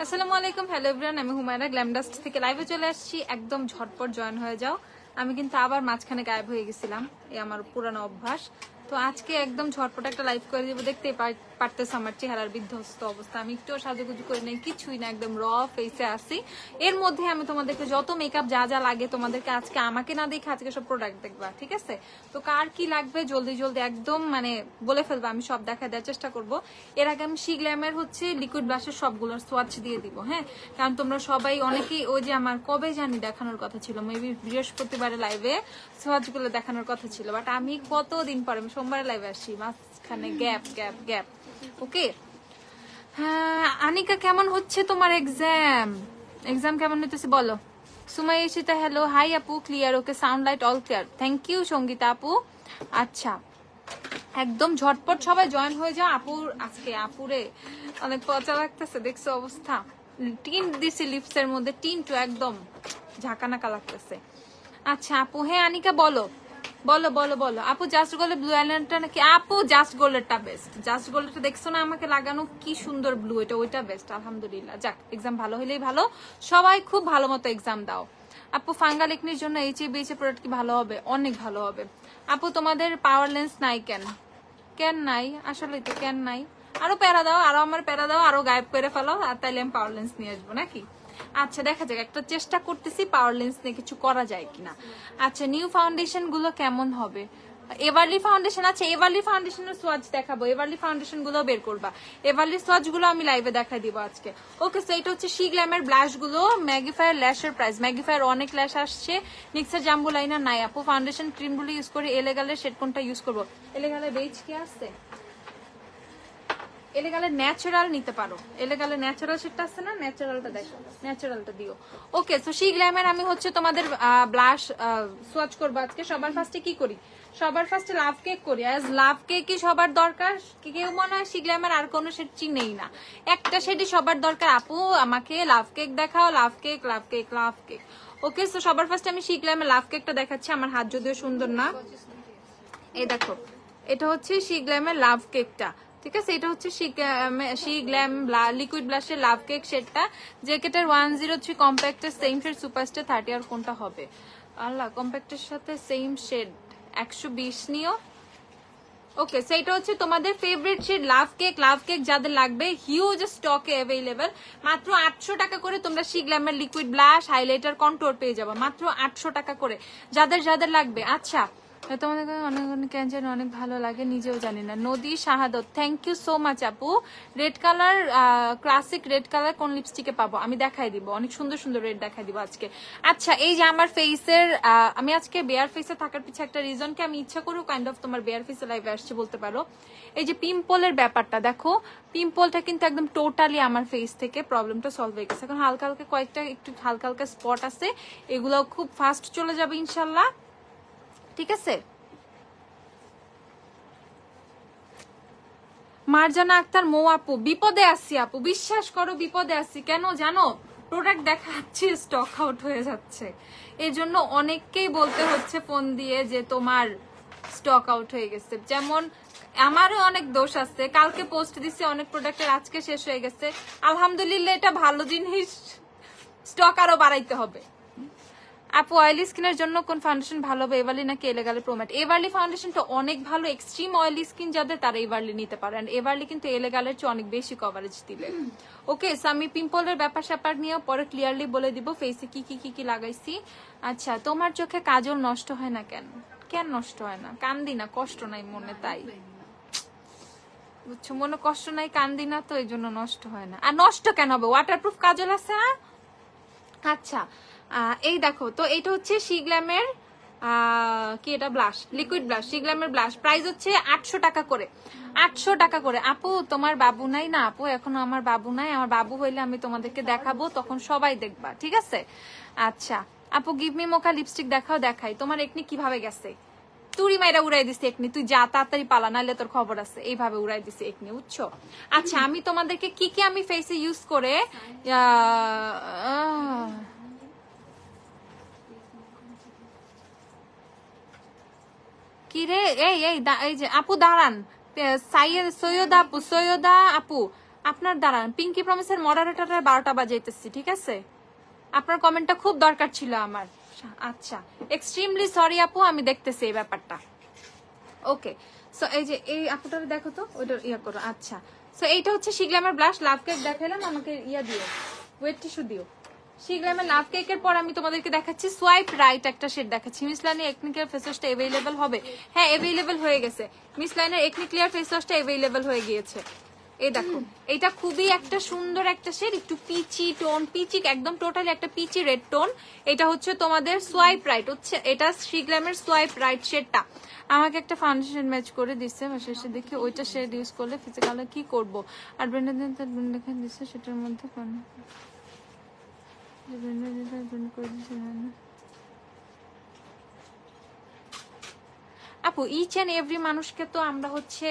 আসসালামু আলাইকুম, hello everyone, আমি হুমায়রা গ্ল্যামডাস্ট থেকে লাইভে চলে আসছি। একদম ঝটপট জয়েন হয়ে যাও। আমি কিন্তু আবার মাঝখানে গায়েব হয়ে গেছিলাম, এই আমার পুরানো অভ্যাস। তো আজকে একদম ঝটপট একটা লাইভ করে দিব। দেখতেই পারতেছে আমার চেহারার বিধ্বস্ত অবস্থা। আমি একটু সাজুগুজু করে নেই, কিছুই না, একদম র ফেসে আসি। এর মধ্যে আমি তোমাদেরকে যত মেকআপ যা যা লাগে তোমাদেরকে আজকে আমাকে না দেখে আজকে সব প্রোডাক্ট দেখবা, ঠিক আছে? তো কার কি লাগবে জলদি জলদি একদম মানে বলে ফেলবো, আমি সব দেখা দেওয়ার চেষ্টা করব। এর আগে আমি শিগ্ল্যামের হচ্ছে লিকুইড ব্লাশের সবগুলোর সোয়াচ দিয়ে দিব, হ্যাঁ? কারণ তোমরা সবাই অনেকেই ওই যে আমার কবে জানি দেখানোর কথা ছিল, মেবি বৃহস্পতিবারে লাইভে সোয়াচ গুলো দেখানোর কথা ছিল, বাট আমি কতদিন পরে আমি সোমবারে লাইভে আসি, মাঝখানে গ্যাপ গ্যাপ গ্যাপ। ওকে, হ্যাঁ আনিকা, কেমন হচ্ছে তোমার এক্সাম? এক্সাম কেমন হইতেছে বলো। সুমাই ইশিতা, হ্যালো, হাই আপু, clear, okay, sound light all clear, thank you Sangita আপু। আচ্ছা, একদম ঝটপট সবাই জয়েন হয়ে যাও। আপুর আজকে আপুরে অনেক পচা লাগতেছে, দেখছো অবস্থা। টিন দিছি লিপস এর মধ্যে, টিন টু একদম ঝাঁকানাকা লাগতেছে। আচ্ছা আপু, হ্যাঁ আনিকা বলো বলো বলো বলো। আপু জাস্ট গোল্ডের ব্লু আইল্যান্ডটা নাকি? আপু জাস্ট গোল্ডেরটা বেস্ট। জাস্ট গোল্ডেরটা দেখছো না আমাকে লাগানো, কি সুন্দর ব্লু, এটা ওইটা বেস্ট। আলহামদুলিল্লাহ, যাক এক্সাম ভালো হলেই ভালো। সবাই খুব ভালো মতো এক্সাম দাও। আপু ফাঙ্গাল একনির জন্য HABH প্রোডাক্ট কি ভালো হবে? অনেক ভালো হবে। আপু তোমাদের পাওয়ার লেন্স নাই কেন? কেন নাই? আসলে তো কেন নাই? আরো প্যারা দাও, আরো আমার প্যারা দাও, আরো গায়েব করে ফেলো, আর তাইলে আমি পাওয়ার লেন্স নিয়ে আসবো নাকি? আচ্ছা দেখা যাক, একটা চেষ্টা করতেছি পাওয়ার লেন্স নিয়ে কিছু করা যায় কিনা। আচ্ছা, নিউ ফাউন্ডেশন গুলো কেমন হবে? এভারলি ফাউন্ডেশন, আচ্ছা এভারলি ফাউন্ডেশনের সোয়াচ দেখাবো, এভারলি ফাউন্ডেশন গুলো বের করবা, এভারলি সোয়াচ গুলো আমি লাইভে দেখাই দিব আজকে। ওকে, সো এটা হচ্ছে শিগ্ল্যামের ব্লাশ গুলো, ম্যাগিফায়ার ল্যাশের প্রাইস, ম্যাগিফায়ার অনেক ল্যাশ আসছে, নিক্সার জাম্বো লাইনার নাই। আপু ফাউন্ডেশন ক্রিম গুলো ইউজ করে এলেগালের শেড কোনটা ইউজ করবো? এলেগালের বেজ কি আসছে? এলেগালে ন্যাচারাল নিতে পারো, এলেগালে ন্যাচারাল সেটটা আছে না, ন্যাচারালটা দেখো, ন্যাচারালটা দিও। ওকে, সো শিগ্ল্যামের আমি হচ্ছে তোমাদের ব্লাশ সোয়াচ করবো আজকে। সবার ফার্স্টে কি করি? সবার ফার্স্টে লাভ কেক করি। অ্যাজ লাভ কেকই সবার দরকার, কেউ মনে হয় শিগ্ল্যামের আর কোনো শেড চিনেই না, একটা শেডই সবার দরকার। আপু আমাকে লাভ কেক দেখাও, লাভ কেক লাভ কেক লাভ কেক। ওকে, সো সবার ফার্স্টে আমি শিগ্ল্যামের লাভ কেকটা দেখাচ্ছি। আমার হাত যদিও সুন্দর না, এই দেখো, এটা হচ্ছে শিগ্ল্যামের লাভ কেকটা, ঠিক আছে? এটা হচ্ছে শিগ্ল্যাম লিকুইড ব্লাশের লাভ কেক শেডটা, জ্যাকেটের 103 কম্প্যাক্টের সেম শেড, সুপারস্টার 30, আর কোনটা হবে আল্লাহ? কম্প্যাক্টের সাথে সেম শেড 120 নিও। ওকে, সেইটা হচ্ছে তোমাদের ফেভারিট শেড লাভ কেক। লাভ কেক যাদের লাগবে, হিউজ স্টকে অ্যাভেলেবেল, মাত্র 800 টাকা করে তোমরা শিগ্ল্যামের লিকুইড ব্লাশ, হাইলাইটার, কন্ট্যুর পেয়ে যাবে মাত্র 800 টাকা করে, যাদের যাদের লাগবে। আচ্ছা, তোমাদের অনেক অনেক ক্যান্সার অনেক ভালো লাগে, নিজেও জানি না। নদী শাহাদত, থ্যাংক ইউ সো মাচ আপু। Red colour, classic red colour কোন লিপস্টিকে পাবো? আমি দেখাই দিব, অনেক সুন্দর সুন্দর রেড দেখাই দিব আজকে। আচ্ছা, এই যে আমার ফেসের, আমি আজকে বেয়ার ফেসে থাকার পিছনে একটা রিজনকে আমি ইচ্ছা করেও কাইন্ড অফ তোমার বেয়ার ফেসে লাইভে আসছে বলতে পারো। এই যে পিম্পলের ব্যাপারটা দেখো, পিম্পলটা কিন্তু একদম টোটালি আমার ফেস থেকে প্রবলেমটা সলভ হয়ে গেছে। এখন হালকা হালকা কয়েকটা একটু হালকা হালকা স্পট আছে, এগুলো খুব ফাস্ট চলে যাবে ইনশাল্লাহ, ঠিক আছে? মারজানা আক্তার, মৌ আপু, বিপদে আছি আপু, বিশ্বাস করো বিপদে আছি। কেন জানো? প্রোডাক্ট দেখাচ্ছি স্টক আউট হয়ে যাচ্ছে, এই জন্য অনেককেই বলতে হচ্ছে ফোন দিয়ে যে তোমার স্টক আউট হয়ে গেছে। যেমন আমারও অনেক দোষ আছে, কালকে পোস্ট দিছি অনেক প্রোডাক্টের আজকে শেষ হয়ে গেছে। আলহামদুলিল্লাহ, এটা ভালো জিনিস, স্টক আরো বাড়াইতে হবে। আপু অয়েলি স্কিনের জন্য কোন ফাউন্ডেশন ভালো হবে, এভারলি নাকি এলেগালে প্রোম্যাট? এভারলি ফাউন্ডেশনটা অনেক ভালো, এক্সট্রিম অয়েলি স্কিন যাদের তারা এভারলি নিতে পারে, এন্ড এভারলি কিন্তু এলেগালের চেয়ে অনেক বেশি কভারেজ দিবে। ওকে, সো আমি পিম্পলের ব্যাপার স্যাপার নিয়ে পরে ক্লিয়ারলি বলে দিব ফেসে কি কি কি কি লাগাইছি। আচ্ছা, তোমার চোখে কাজল নষ্ট হয় না কেন? কেন নষ্ট হয় না? কান্দি না, কষ্ট নাই মনে, তাই বুঝছো, মনে কষ্ট নাই, কান্দি না, তো এই জন্য নষ্ট হয় না। আর নষ্ট কেন হবে? ওয়াটারপ্রুফ কাজল আছে। আচ্ছা, এই দেখো, তো এটা হচ্ছে শিগ্ল্যামের কি, এটা ব্লাশ, লিকুইড ব্লাশ, শিগ্ল্যামের ব্লাশ, প্রাইস হচ্ছে 800 টাকা করে, 800 টাকা করে। আপু তোমার বাবু নাই না? আপু এখনো আমার বাবু নাই, আমার বাবু হইলে আমি তোমাদেরকে দেখাবো, তখন সবাই দেখবা, ঠিক আছে? আচ্ছা আপু, গিভ মি মোকা লিপস্টিক দেখাও। দেখাই, তোমার একনি কিভাবে গেছে? তুড়ি মাইরা উড়াই দিছে একনি, তুই যা তাড়াতাড়ি পালা, নাহলে তোর খবর আছে। এইভাবে উড়াই দিছে একনি, বুঝছো? আচ্ছা, আমি তোমাদেরকে কি কি আমি ফেসে ইউজ করে কি রে, এই এই এই যে আপু দাঁড়ান, সৈয়দা আপু, সৈয়দা আপু, আপনার দাঁড়ান, পিঙ্কি প্রমিসের মডারেটরের 12টা বাজাইতেছি, ঠিক আছে? আপনার কমেন্টটা খুব দরকার ছিল আমার। আচ্ছা, এক্সট্রিমলি সরি আপু, আমি দেখতেছি এই ব্যাপারটা। ওকে, সো এই যে এই আপুটারে দেখো তো, ওইটা ইয়া করো। আচ্ছা, সো এইটা হচ্ছে শিগ্লামের ব্লাশ। লাভ কেক দেখাইলাম, আমাকে ইয়া দিও, ওয়েট টিস্যু দিও। শিগ্লামের লাভ কেকের পর আমি তোমাদেরকে দেখাচ্ছি সোয়াইপ রাইট একটা শেড দেখাচ্ছি। মিস লাইনের একনিক্লিয়ার ফেস ওয়াশটা অ্যাভেলেবল হবে? হ্যাঁ, অ্যাভেলেবল হয়ে গেছে। মিস লাইনের একনিক্লিয়ার ফেস ওয়াশটা অ্যাভেলেবল হয়ে গিয়েছে। এই দেখো, এটা খুবই একটা সুন্দর একটা শেড, একটু পিচি টোন, পিচি একদম টোটালি একটা পিচি রেড টোন। এটা হচ্ছে তোমাদের সোয়াইপ রাইট, হচ্ছে এটা শিগ্লামের সোয়াইপ রাইট শেডটা। আমাকে একটা ফাউন্ডেশন ম্যাচ করে দিচ্ছে, শেষে দেখি ওইটা শেড ইউজ করলে ফিজিক্যালে কি করব। আর ব্র্যান্ডের দিন তার ব্র্যান্ড লেখা দিচ্ছে, সেটার মধ্যে আপু ইচ এন্ড এভরি মানুষকে তো আমরা হচ্ছে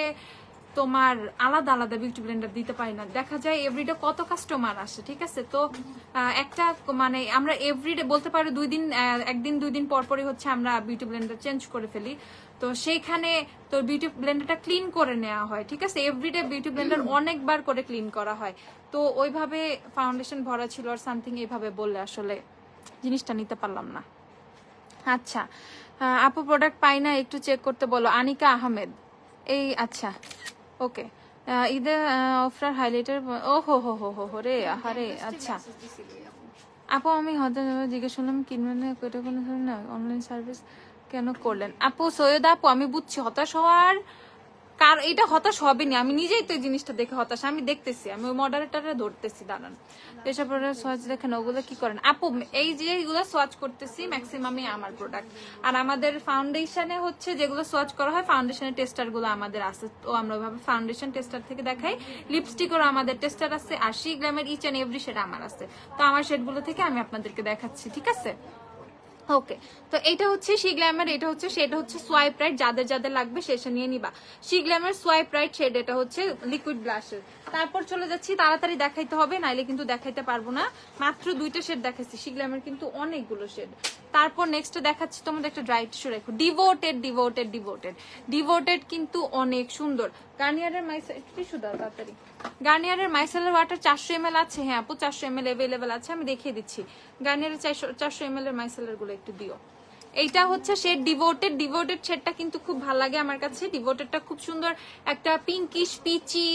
তোমার আলাদা আলাদা বিউটি ব্লেন্ডার দিতে পারি না। দেখা যায় এভরিডে কত কাস্টমার আসে, ঠিক আছে? তো একটা মানে আমরা এভরিডে বলতে পারি একদিন 2 দিন পর পরই হচ্ছে আমরা বিউটি ব্লেন্ডার চেঞ্জ করে ফেলি। তো সেইখানে তো বিউটি ব্লেন্ডারটা ক্লিন করে নেওয়া হয়, ঠিক আছে? এভরিডে বিউটি ব্লেন্ডার অনেকবার করে ক্লিন করা হয়। তো ওইভাবে ফাউন্ডেশন ভরা ছিল আর সামথিং এইভাবে বললে আসলে জিনিসটা নিতে পারলাম না। আচ্ছা আপু, প্রোডাক্ট পাই না, একটু চেক করতে বলো। আনিকা আহমেদ, এই আচ্ছা ওকে। ঈদের অফার হাইলাইটার, ও হো হো হো হো রে আহারে। আচ্ছা আপু, আমি হঠাৎ জিজ্ঞেস করলাম কিনবেন না, এটা কোনো ধরনের অনলাইন সার্ভিস কেন করলেন? আপু সৈয়দ আপু, আমি বুঝছি হতাশ হওয়ার কার, এটা হতাশ হবেনি, আমি নিজেই তো এই জিনিসটা দেখে হতাশ। আমি দেখতেছি, আমি ওই মডারেটারে ধরতেছি, দাঁড়ান। এসব প্রোডাক্ট সোয়াচ দেখেন, ওগুলো কি করেন? আপু এই যে এগুলো সোয়াচ করতেছি ম্যাক্সিমামই আমার প্রোডাক্ট। আর আমাদের ফাউন্ডেশনে হচ্ছে যেগুলো সোয়াচ করা হয়, ফাউন্ডেশনের টেস্টার গুলো আমাদের আছে, তো আমরা ওইভাবে ফাউন্ডেশন টেস্টার থেকে দেখাই। লিপস্টিকেরও আমাদের টেস্টার আছে, আর শিগ্লামের ইচ এন্ড এভরি শেড আমার আছে। তো আমার শেডগুলো থেকে আমি আপনাদেরকে দেখাচ্ছি, ঠিক আছে? ওকে, তো এটা হচ্ছে শিগ্ল্যামের, এটা হচ্ছে সেটা হচ্ছে সোয়াইপ রাইট। যাদের যাদের লাগবে শেষে নিয়ে নিবা। শিগ্ল্যামের সোয়াইপ রাইট শেড, এটা হচ্ছে লিকুইড ব্লাশের। তারপর চলে যাচ্ছি, তাড়াতাড়ি দেখাইতে হবে, নাইলে কিন্তু দেখাইতে পারবো না। মাত্র 2টা শেড দেখাচ্ছি, শিগ্ল্যামের কিন্তু অনেকগুলো শেড। তারপর নেক্সট দেখাচ্ছি তোমাদের একটা ড্রাই টিস্যু রেখো। ডিভোটেড ডিভোটেড ডিভোটেড ডিভোটেড কিন্তু অনেক সুন্দর। গার্নিয়ারের টিস্যু দাও তাড়াতাড়ি। গার্নিয়ারের মাইসেলার ওয়াটার 400 ml আছে? হ্যাঁ আপু, 400 ml অ্যাভেলেবেল আছে, আমি দেখিয়ে দিচ্ছি। গার্নিয়ারের 400 ml এর মাইসেলার গুলো একটু দিও। এইটা হচ্ছে শেড ডিভোটেড। ডিভোটেড শেডটা কিন্তু খুব ভালো লাগে আমার কাছে। ডিভোটেডটা খুব সুন্দর একটা পিঙ্কিশ পিচি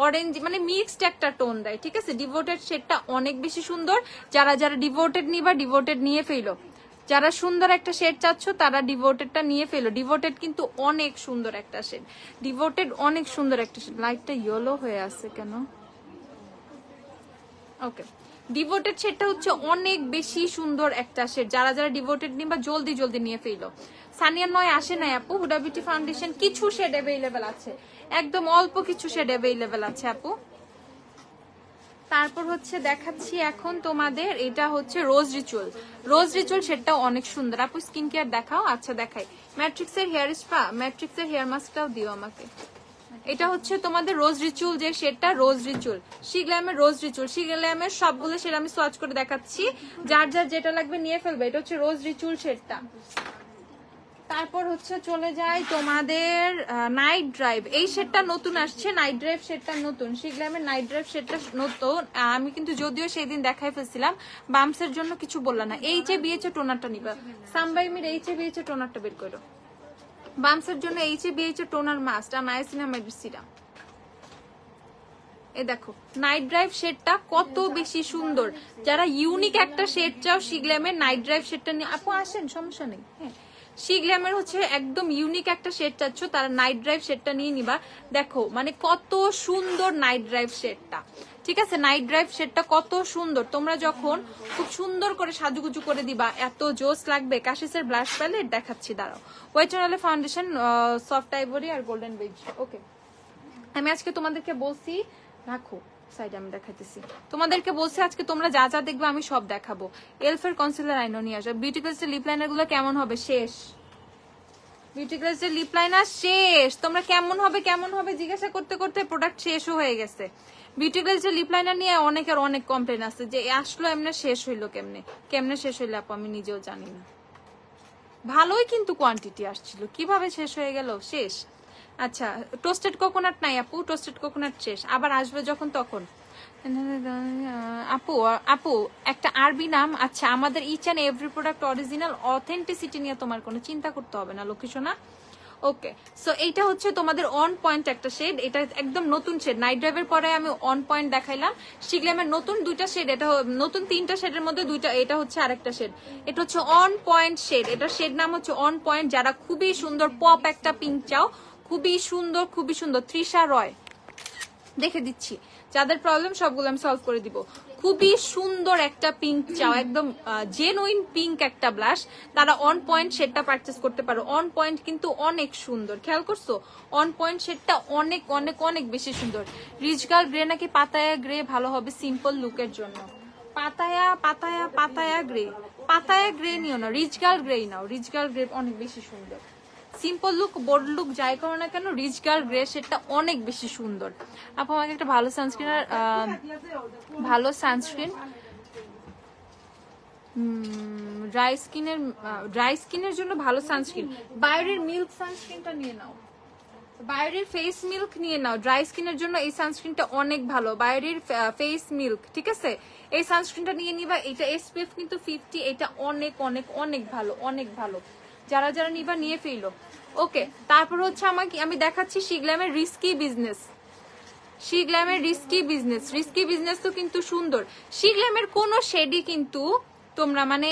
অরেঞ্জ, মানে মিক্সড একটা টোন দেয়, ঠিক আছে? ডিভোটেড শেডটা অনেক বেশি সুন্দর। যারা যারা ডিভোটেড নিবা, ডিভোটেড নিয়ে ফেলো। যারা সুন্দর একটা শেড চাচ্ছ তারা ডিভোটেডটা নিয়ে ফেলো। ডিভোটেড কিন্তু অনেক সুন্দর একটা শেড, ডিভোটেড অনেক সুন্দর একটা শেড। লাইটটা ইয়েলো হয়ে আছে কেন? ওকে, ডিভোটেড শেডটা হচ্ছে অনেক বেশি সুন্দর একটা শেড। যারা যারা ডিভোটেড নিবা জলদি জলদি নিয়ে ফেলো। সানিয়ান নয় আসে নাই আপু। হুডা বিউটি ফাউন্ডেশন কিছু শেড অ্যাভেলেবেল আছে, একদম অল্প কিছু শেড অ্যাভেলেবেল আছে আপু। তারপর হচ্ছে দেখাচ্ছি এখন তোমাদের, এটা হচ্ছে রোজ রিচুয়াল। রোজ রিচুয়াল শেডটা অনেক সুন্দর। আপু স্কিন কেয়ার দেখাও। আচ্ছা দেখাই। ম্যাট্রিক্সের হেয়ার স্পা, ম্যাট্রিক্সের হেয়ার মাস্কটাও দিও আমাকে। এটা হচ্ছে তোমাদের রোজ রিচুয়াল যে শেডটা, রোজ রিচুয়াল শিগ্ল্যামের রোজ রিচুয়াল। শিগ্ল্যামের সবগুলো শেড আমি সোয়াচ করে দেখাচ্ছি, যার যার যেটা লাগবে নিয়ে ফেলবে। এটা হচ্ছে রোজ রিচুয়াল শেডটা। তারপর হচ্ছে চলে যায় তোমাদের নাইট ড্রাইভ। এই শেডটা নতুন আসছে, নাইট ড্রাইভ শেডটা নতুন। শিগ্ল্যামের নাইট ড্রাইভ শেডটা নতুন। আমি কিন্তু যদিও সেদিন দেখাই ফেলছিলাম, বামসের জন্য কিছু বললাম না। এই যে বিয়েছে টোনারটা নিবা, সামবাইমির এই যে বিয়েছে টোনারটা বের করো। বামসের জন্য এই যে বিয়েছে টোনার মাস্ট আর নাইসিনামাইড সিরাম। এই দেখো নাইট ড্রাইভ শেডটা কত বেশি সুন্দর। যারা ইউনিক একটা শেড চাও শিগ্ল্যামের নাইট ড্রাইভ শেডটা নিয়ে আপু আসেন, সমস্যা নেই। হ্যাঁ, শিগ্ল্যামের হচ্ছে একদম ইউনিক একটা শেড চাচ্ছ, তারা নাইট ড্রাইভ শেডটা নিয়ে নিবা। দেখো মানে কত সুন্দর নাইট ড্রাইভ শেডটা, ঠিক আছে? নাইট ড্রাইভ শেডটা কত সুন্দর। তোমরা যখন খুব সুন্দর করে সাজুগুজু করে দিবা, এত জোস লাগবে। কাশিসের ব্লাশ প্যালেট দেখাচ্ছি, দাঁড়াও। White oil foundation, soft ivory আর গোল্ডেন বেজ। ওকে, আমি আজকে তোমাদেরকে বলছি, রাখো সাইডে, আমি দেখাইতেছি তোমাদেরকে। বলছি আজকে তোমরা যা যা দেখবে আমি সব দেখাবো। এলফের কনসিলার আইনো নিয়ে আসো। বিউটি ক্লাসের লিপ লাইনার গুলো কেমন হবে? শেষ। বিউটি ক্লাসের লিপ লাইনার শেষ। তোমরা কেমন হবে কেমন হবে জিজ্ঞাসা করতে করতে প্রোডাক্ট শেষও হয়ে গেছে। বিউটি ক্লাসের লিপ লাইনার নিয়ে অনেকের অনেক কমপ্লেন আছে যে আসলো এমনি শেষ হইলো কেমনে, কেমনে শেষ হইলো আপু আমি নিজেও জানি না। ভালোই কিন্তু কোয়ান্টিটি আসছিল, কিভাবে শেষ হয়ে গেল? শেষ। আচ্ছা, টোস্টেড কোকোনাট নাই আপু, টোস্টেড কোকোনাট শেষ, আবার আসবে যখন তখন। আপু আপু একটা আরবি নাম। আচ্ছা, আমাদের each and every product original, authenticity নিয়ে তোমার কোনো চিন্তা করতে হবে না লোকেশনা। ওকে, সো এইটা হচ্ছে তোমাদের অন পয়েন্ট একটা শেড, এটা একদম নতুন শেড। নাইট ড্রাইভের পরে আমি অন পয়েন্ট দেখাইলাম, শিগলামের নতুন দুইটা শেড, এটা নতুন 3টা শেডের মধ্যে 2টা, এটা হচ্ছে আরেকটা শেড। এটা হচ্ছে অন পয়েন্ট শেড, এটার শেড নাম হচ্ছে অন পয়েন্ট। যারা খুবই সুন্দর পপ একটা পিঙ্ক চাও, খুবই সুন্দর খুবই সুন্দর, তৃষা রয় দেখে দিচ্ছি, যাদের প্রবলেম সবগুলো আমি সলভ করে দিব। খুবই সুন্দর একটা পিঙ্ক চাও, একদম জেনুইন পিঙ্ক একটা ব্লাশ, তারা অন পয়েন্ট শেডটা পারচেস করতে পারো। অন পয়েন্ট কিন্তু অনেক সুন্দর, খেয়াল করছো? অন পয়েন্ট শেডটা অনেক অনেক অনেক বেশি সুন্দর। রিচ গার্ল গ্রে নাকি পাতায়া গ্রে ভালো হবে সিম্পল লুকের জন্য? Pattaya Pattaya Pattaya grey, Pattaya grey নিও না, রিচ গার্ল গ্রে নাও, রিচ গার্ল গ্রে অনেক বেশি সুন্দর। সিম্পল লুক বোল্ড লুক যাই করো না কেন, রিচ গার্ল গ্রে সেটা অনেক বেশি সুন্দর। আপু আমাকে একটা ভালো সানস্ক্রিন, ভালো সানস্ক্রিন ড্রাই স্কিনের জন্য ভালো সানস্ক্রিন, বাইরের মিল্ক সানস্ক্রিনটা নিয়ে নাও, বাইরের ফেস মিল্ক নিয়ে নাও। ড্রাই স্কিনের জন্য এই সানস্ক্রিনটা অনেক ভালো, বাইরের ফেস মিল্ক, ঠিক আছে? এই সানস্ক্রিনটা নিয়ে নিবা, এটা SPF কিন্তু 50, এটা অনেক অনেক অনেক ভালো, অনেক ভালো। যারা যারা নিবা নিয়ে ফেলো। ওকে, তারপর হচ্ছে আমি দেখাচ্ছি শিগ্ল্যামের রিস্কি বিজনেস। শিগ্ল্যামের রিস্কি বিজনেস, রিস্কি বিজনেস তো কিন্তু সুন্দর। শিগ্ল্যামের কোনো শেডই কিন্তু তোমরা মানে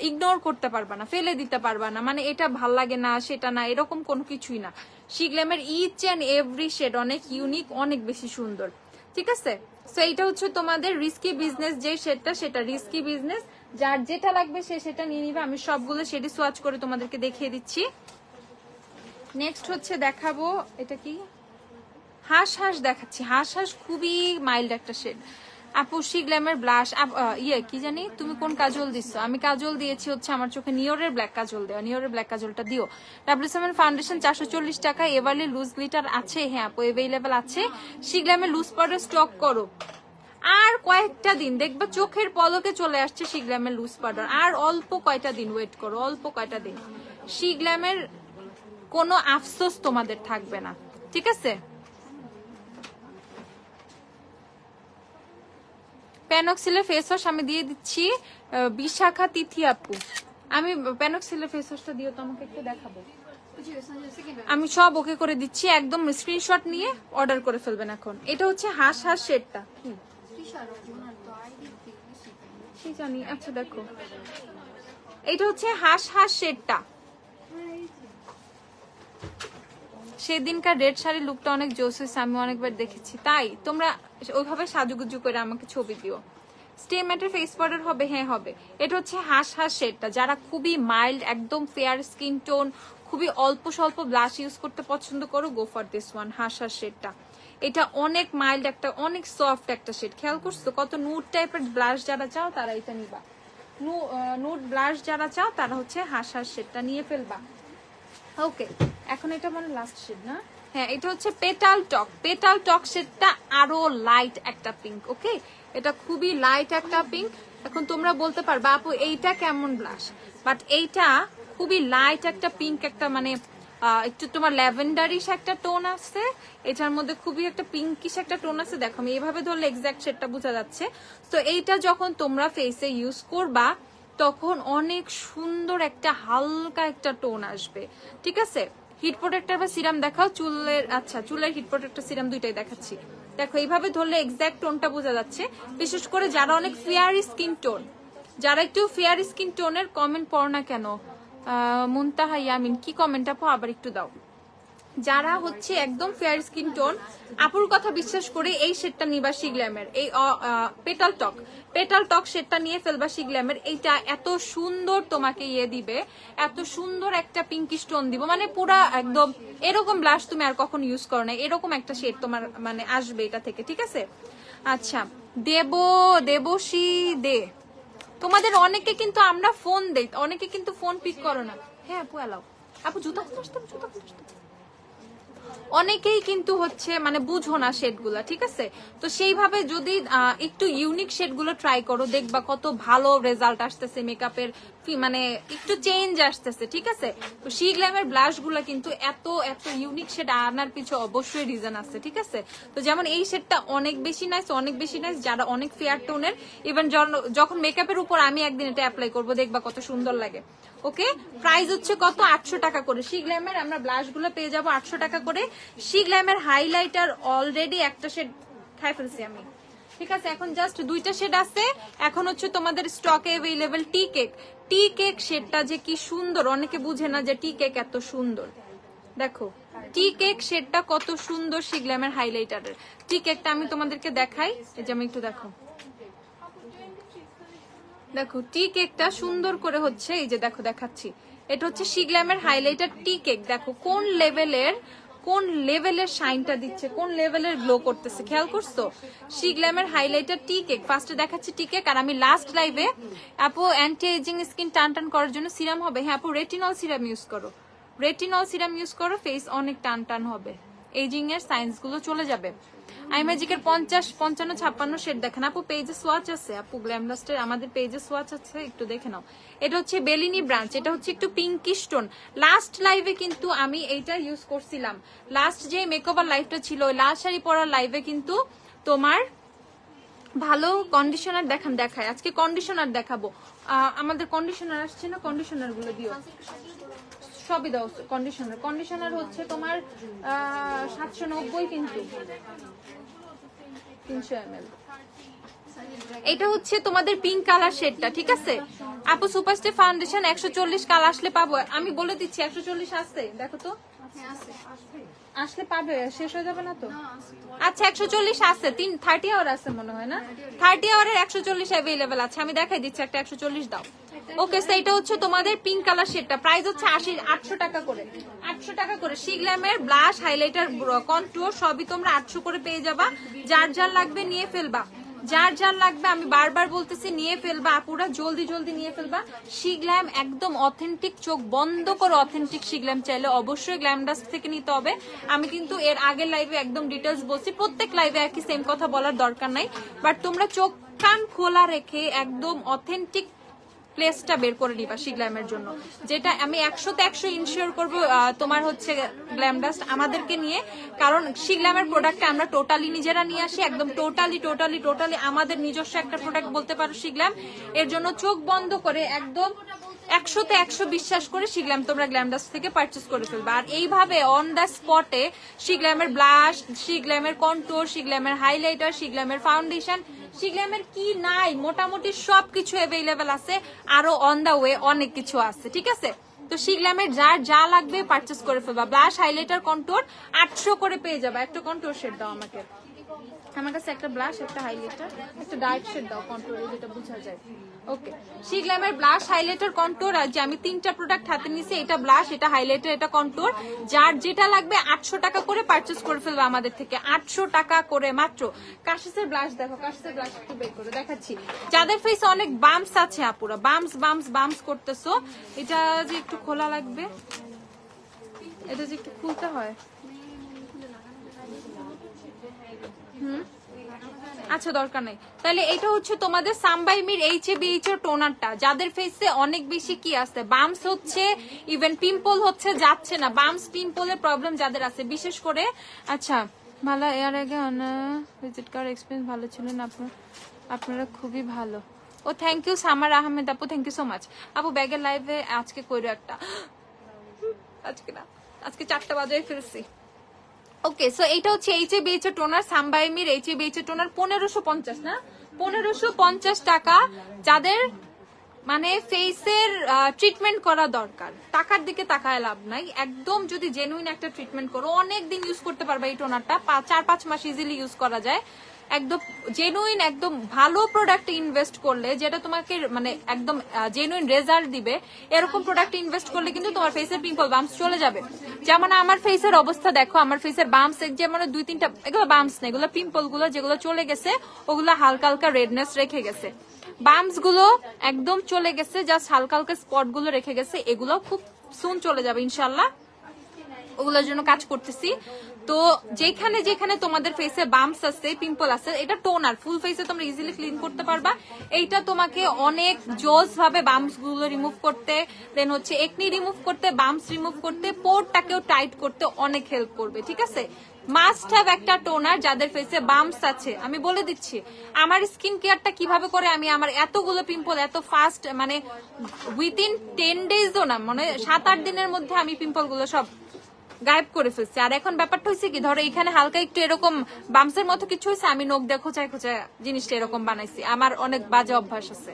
ইগনোর করতে পারবা না, ফেলে দিতে পারবা না, মানে এটা ভাল লাগে না সেটা না, এরকম কোনো কিছুই না। শিগ্ল্যামের ইচ অ্যান্ড এভরি শেড অনেক ইউনিক, অনেক বেশি সুন্দর, ঠিক আছে? সো এইটা হচ্ছে তোমাদের রিস্কি বিজনেস, যে শেডটা সেটা রিস্কি বিজনেস। যার যেটা লাগবে সে সেটা নিয়ে নিবে। আমি সবগুলো শেডই সোয়াচ করে তোমাদেরকে দেখিয়ে দিচ্ছি। নেক্সট হচ্ছে দেখাবো, এটা কি হাঁস হাঁস দেখাচ্ছি। হাঁস হাঁস খুবই মাইল্ড একটা শেড। আপু শিগ্ল্যামের ব্লাশ, ইয়ে কি জানি তুমি কোন কাজল দিচ্ছ? আমি কাজল দিয়েছি হচ্ছে আমার চোখে নিওরের ব্ল্যাক কাজল দেওয়া, নিওরের ব্ল্যাক কাজলটা দিও। W7 ফাউন্ডেশন 440 টাকা। এভারলি লুজ গ্লিটার আছে, হ্যাঁ আপু অ্যাভেলেবেল আছে। শিগ্ল্যামের লুজ পাউডার স্টক করো, আর কয়েকটা দিন দেখবা চোখের পলকে চলে আসছে শিগ্ল্যামের লুজ পাউডার। আর অল্প কয়টা দিন ওয়েট করো, অল্প কয়টা দিন, শিগ্ল্যামের কোনো আফসোস তোমাদের থাকবে না, ঠিক আছে? প্যানক্সিলের ফেস ওয়াশ আমি দিয়ে দিচ্ছি বিশাখা তিথি আপু। আমি প্যানক্সিলের ফেস ওয়াশটা দিও তো আমাকে একটু দেখাবো। আমি সব ওকে করে দিচ্ছি, একদম স্ক্রিনশট নিয়ে অর্ডার করে ফেলবেন এখন। এটা হচ্ছে হাঁস হাঁস শেডটা, কি জানি, আচ্ছা দেখো এটা হচ্ছে হাঁস হাঁস শেডটা। সেদিনকার রেড শাড়ি লুকটা অনেক জোস হয়েছে, আমি অনেকবার দেখেছি। তাই তোমরা ওইভাবে সাজুগুজু করে আমাকে ছবি দিও। স্টে ম্যাটের ফেস পাউডার হবে, হ্যাঁ হবে। এটা হচ্ছে হাঁস হাঁস শেডটা, যারা খুবই মাইল্ড একদম ফেয়ার স্কিন টোন, খুবই অল্প স্বল্প ব্লাশ ইউজ করতে পছন্দ করো, গো ফর দিস ওয়ান, হাঁস হাঁস শেডটা। এটা অনেক মাইল্ড একটা, অনেক সফট একটা শেড। খেয়াল করছো কত নুড টাইপের ব্লাশ যারা চাও তারা এটা নিবা। নুড ব্লাশ যারা চাও তারা হচ্ছে হাঁস হাঁস শেডটা নিয়ে ফেলবা। ওকে, এখন এটা মানে লাস্ট শেড না? হ্যাঁ, এটা হচ্ছে পেটাল টক। পেটাল টক শেডটা আরো লাইট একটা পিঙ্ক। ওকে, এটা খুবই লাইট একটা পিঙ্ক। এখন তোমরা বলতে পারবা আপু এইটা কেমন ব্লাশ, বাট এইটা খুবই লাইট একটা পিঙ্ক, একটা মানে একটু তোমার ল্যাভেন্ডারিশ একটা টোন আছে, এটার মধ্যে খুবই একটা পিঙ্কিশ একটা টোন আছে। দেখো আমি এইভাবে ধরলে এক্সাক্ট শেডটা বোঝা যাচ্ছে। তো এইটা যখন তোমরা ফেসে ইউজ করবা তখন অনেক সুন্দর একটা হালকা একটা টোন আসবে, ঠিক আছে? হিট প্রোটেক্টর বা সিরাম দেখাও চুলের। আচ্ছা, চুলের হিট প্রোটেক্টর সিরাম দুইটাই দেখাচ্ছি। দেখো এইভাবে ধরলে এক্সাক্ট টোনটা বোঝা যাচ্ছে। বিশেষ করে যারা অনেক ফেয়ার স্কিন টোন, যারা একটু ফেয়ার স্কিন টোনের কমেন্ট পড়ো না কেন? মুনতাহা ইয়ামিন, কি কমেন্ট আপু আবার একটু দাও। যারা হচ্ছে একদম ফেয়ার স্কিন টোন, আপুর কথা বিশ্বাস করে এই শেডটা নিবা শিগ্ল্যামের, এই পেটাল টক, পেটাল টক শেডটা নিয়ে ফেলবা শিগ্ল্যামের। এইটা এত সুন্দর তোমাকে ইয়ে দিবে, এত সুন্দর একটা পিঙ্কিশ টোন দিব, মানে পুরা একদম এরকম ব্লাশ তুমি আর কখন ইউজ করো না, এরকম একটা শেড তোমার মানে আসবে এটা থেকে, ঠিক আছে? আচ্ছা, দেবশ্রী দে, তোমাদের অনেকে কিন্তু আমরা ফোন দেই, অনেকে কিন্তু ফোন পিক করো না। হ্যাঁ আপু এলাও, আপু জুতা খুলে আসতে, জুতা খুলে আসতে। অনেকেই কিন্তু হচ্ছে মানে বুঝো না শেডগুলা, ঠিক আছে? তো সেইভাবে যদি একটু ইউনিক শেডগুলো ট্রাই করো, দেখবা কত ভালো রেজাল্ট আসতেছে, মেকআপের মানে একটু চেঞ্জ আসতেছে, ঠিক আছে? তো শি গ্ল্যামের ব্লাশ গুলা কিন্তু এত এত ইউনিক শেড আনার পিছু অবশ্যই রিজন আছে, ঠিক আছে? তো যেমন এই শেডটা অনেক বেশি নাইস, অনেক বেশি নাইস, যারা অনেক ফেয়ার টোনের, ইভেন যখন মেকআপের উপর আমি একদিন এটা অ্যাপ্লাই করবো, দেখবা কত সুন্দর লাগে। ওকে, প্রাইস হচ্ছে কত? 800 টাকা করে। শি গ্ল্যামের আমরা ব্লাশ গুলো পেয়ে যাবো 800 টাকা করে। শি গ্ল্যামের হাইলাইটার অলরেডি একটা শেড খাই ফেলছি আমি, ঠিক আছে? এখন জাস্ট দুইটা শেড আছে। এখন হচ্ছে তোমাদের স্টকে অ্যাভেলেবল টি কেক। টি কেক শেডটা যে কি সুন্দর, অনেকে বুঝে না যে টি কেক এত সুন্দর। দেখো টি কেক শেডটা কত সুন্দর শি গ্ল্যামের হাইলাইটারের। টি কেকটা আমি তোমাদেরকে দেখাই, এই যে আমি একটু দেখো, দেখো টি কেকটা সুন্দর করে হচ্ছে, এই যে দেখো দেখাচ্ছি, এটা হচ্ছে শি গ্ল্যামের হাইলাইটার টি কেক। দেখো কোন লেভেলের শাইনটা দিচ্ছে, কোন লেভেলের গ্লো করতেছে, খেয়াল করছো? শি গ্ল্যামের হাইলাইটার টি কেক ফার্স্টে দেখাচ্ছি টি কেক। আর আমি লাস্ট লাইভে আপু অ্যান্টি এজিং স্কিন টান টান করার জন্য সিরাম হবে, হ্যাঁ আপু রেটিনল সিরাম ইউজ করো, রেটিনল সিরাম ইউজ করো, ফেস অনেক টান টান হবে, এজিং এর সাইন্স গুলো চলে যাবে। আই ম্যাজিকের 50, 55, 56 শেড দেখেন আপু, পেজে সোয়াচ আছে আপু, গ্ল্যামডাস্টের আমাদের পেজে সোয়াচ আছে, একটু দেখে নাও। এটা হচ্ছে বেলিনি ব্রাঞ্চ, এটা হচ্ছে একটু পিঙ্কিশ টোন। লাস্ট লাইভে কিন্তু আমি এইটা ইউজ করছিলাম, লাস্ট যে মেকওভার লাইভটা ছিল, লাস্ট শাড়ি পরার লাইভে কিন্তু তোমার ভালো কন্ডিশনার দেখায়। আজকে কন্ডিশনার দেখাবো, আমাদের কন্ডিশনার আসছে না, কন্ডিশনার গুলো দিও, সবই দাও কন্ডিশনার। কন্ডিশনার হচ্ছে তোমার 790 কিন্তু 300 ml। এটা হচ্ছে তোমাদের পিঙ্ক কালার শেডটা, ঠিক আছে আপু? সুপারস্টে ফাউন্ডেশন 140 কাল আসলে পাবো, আমি বলে দিচ্ছি 140 আসছে, দেখো তো আসলে পাবে, শেষ হয়ে যাবে না তো? আচ্ছা 140 আছে, 30 আওয়ার আছে মনে হয় না, 30 আওয়ারের 140 অ্যাভেলেবেল আছে, আমি দেখাই দিচ্ছি, একটা 140 দাও। ওকে, সেইটা হচ্ছে তোমাদের পিঙ্ক কালার শেডটা, প্রাইস হচ্ছে 800 টাকা করে, 800 টাকা করে। শি গ্ল্যামের ব্লাশ, হাইলাইটার, কন্টুর সবই তোমরা 800 করে পেয়ে যাবা। যার যার লাগবে নিয়ে ফেলবা, যার যার লাগবে আমি বারবার বলতেছি নিয়ে ফেলবা আপুরা, জলদি জলদি নিয়ে ফেলবা। শি গ্ল্যাম একদম অথেন্টিক, চোখ বন্ধ করে অথেন্টিক শি গ্ল্যাম চাইলে অবশ্যই গ্ল্যামডাস্ট থেকে নিতে হবে। আমি কিন্তু এর আগের লাইভে একদম ডিটেলস বলছি, প্রত্যেক লাইভে একই সেম কথা বলার দরকার নাই, বাট তোমরা চোখ কান খোলা রেখে একদম অথেন্টিক প্লেসটা বের করে নিবা শি গ্ল্যামের জন্য, যেটা আমি 100তে 100 ইনশিওর করবো তোমার হচ্ছে গ্ল্যামডাস্ট আমাদেরকে নিয়ে, কারণ শি গ্ল্যামের প্রোডাক্টটা আমরা টোটালি নিজেরা নিয়ে আসি, একদম টোটালি আমাদের নিজস্ব একটা প্রোডাক্ট বলতে পারো শি গ্ল্যাম। এর জন্য চোখ বন্ধ করে একদম 100তে 100 বিশ্বাস করে শি গ্ল্যাম তোমরা গ্ল্যামডাস্ট থেকে পারচেস করে ফেলবা। আর এইভাবে অন দ্য স্পটে শি গ্ল্যামের ব্লাশ, শি গ্ল্যামের কন্টুর, শি গ্ল্যামের হাইলাইটার, শি গ্ল্যামের ফাউন্ডেশন, শি গ্ল্যামের কি নাই মোটামুটি সবকিছু অ্যাভেলেবেল আছে, আরো অন দা ওয়ে অনেক কিছু আছে, ঠিক আছে? তো শি গ্ল্যামের যার যা লাগবে পারচেস করে ফেলবা। ব্লাশ, হাইলাইটার, কন্টুর 800 করে পেয়ে যাবা। একটা কন্টুর শেড দাও আমাকে, আমার কাছে একটা ব্লাশ, একটা হাইলাইটার, একটা ডার্ক শেড দাও কন্টুর, যেটা বোঝা যায়। ওকে, শি গ্ল্যামের ব্লাশ, হাইলাইটার, কন্টুর, আর যে আমি 3টা প্রোডাক্ট হাতে নিছি, এটা ব্লাশ, এটা হাইলাইটার, এটা কন্টুর, যার যেটা লাগবে 800 টাকা করে পারচেস করে ফেলবে আমাদের থেকে, 800 টাকা করে মাত্র। কাশিসের ব্লাশ দেখো, কাশিসের ব্লাশ একটু বের করে দেখাচ্ছি। যাদের ফেসে অনেক বাম্পস আছে আপুরা, বাম্পস করতেছো, এটা যে একটু খোলা লাগবে, এটা যে একটু খুলতে হয়। আচ্ছা দরকার নাই, তাহলে এটা হচ্ছে তোমাদের সামবাইমির HABH এর টোনারটা। যাদের ফেসে অনেক বেশি কি আছে, বাম্পস হচ্ছে, ইভেন পিম্পল হচ্ছে, যাচ্ছে না, বাম্পস পিম্পলের প্রবলেম যাদের আছে বিশেষ করে। আচ্ছা ভালো, এর আগে ভিজিট করার এক্সপিরিয়েন্স ভালো ছিল না আপনারা খুবই ভালো। ও থ্যাংক ইউ সামার আহমেদ আপু, থ্যাংক ইউ সো মাচ আপু। ব্যাগের লাইভে আজকে কইরো একটা, আজকে না, আজকে 4টা বাজায় ফেলছি। ওকে, সো এটা হচ্ছে HABH টোনার, সামবাইমির HABH টোনার 1550 না, 1550 টাকা। যাদের মানে ফেসের ট্রিটমেন্ট করা দরকার, টাকার দিকে তাকায় লাভ নাই, একদম যদি জেনুইন একটা ট্রিটমেন্ট করো অনেক দিন ইউজ করতে পারবে এই টোনারটা, 4-5 মাস ইজিলি ইউজ করা যায়। একদম জেনুইন, একদম ভালো প্রোডাক্টে ইনভেস্ট করলে যেটা তোমাকে মানে একদম জেনুইন রেজাল্ট দিবে, এরকম প্রোডাক্টে ইনভেস্ট করলে কিন্তু তোমার ফেসের পিম্পল বাম্পস চলে যাবে। যেমন আমার ফেসের অবস্থা দেখো, আমার ফেসের বাম্পস যেমন 2-3টা, এগুলো বাম্পস না, এগুলো পিম্পল গুলো যেগুলো চলে গেছে, ওগুলো হালকা হালকা রেডনেস রেখে গেছে। বাম্পস গুলো একদম চলে গেছে, জাস্ট হালকা হালকা স্পট গুলো রেখে গেছে, এগুলো খুব সুন চলে যাবে ইনশাল্লাহ। ওগুলোর জন্য কাজ করতেছি। তো যেখানে যেখানে তোমাদের ফেসে বাম্পস আছে, পিম্পল আছে, এটা টোনার, ফুল ফেসে তোমরা ইজিলি ক্লিন করতে পারবা। এইটা তোমাকে অনেক জোস ভাবে বাম্পস গুলো রিমুভ করতে, দেন হচ্ছে একনি রিমুভ করতে, বাম্পস রিমুভ করতে, পোরটাকেও টাইট করতে অনেক হেল্প করবে, ঠিক আছে। মাস্ট হ্যাভ একটা টোনার যাদের ফেসে বাম্পস আছে। আমি বলে দিচ্ছি আমার স্কিন কেয়ারটা কিভাবে করে আমি আমার এতগুলো পিম্পল এত ফাস্ট, মানে উইথিন 10 ডেজও না, মানে 7-8 দিনের মধ্যে আমি পিম্পল গুলো সব গায়েব করে ফেলছি। আর এখন ব্যাপারটা হচ্ছে কি, ধরো এখানে হালকা একটু এরকম বাম্পসের মতো কিছু হয়েছে, আমি নখ দিয়ে খোঁচায় খোঁচায় জিনিসটা এরকম বানাইছি। আমার অনেক বাজে অভ্যাস আছে।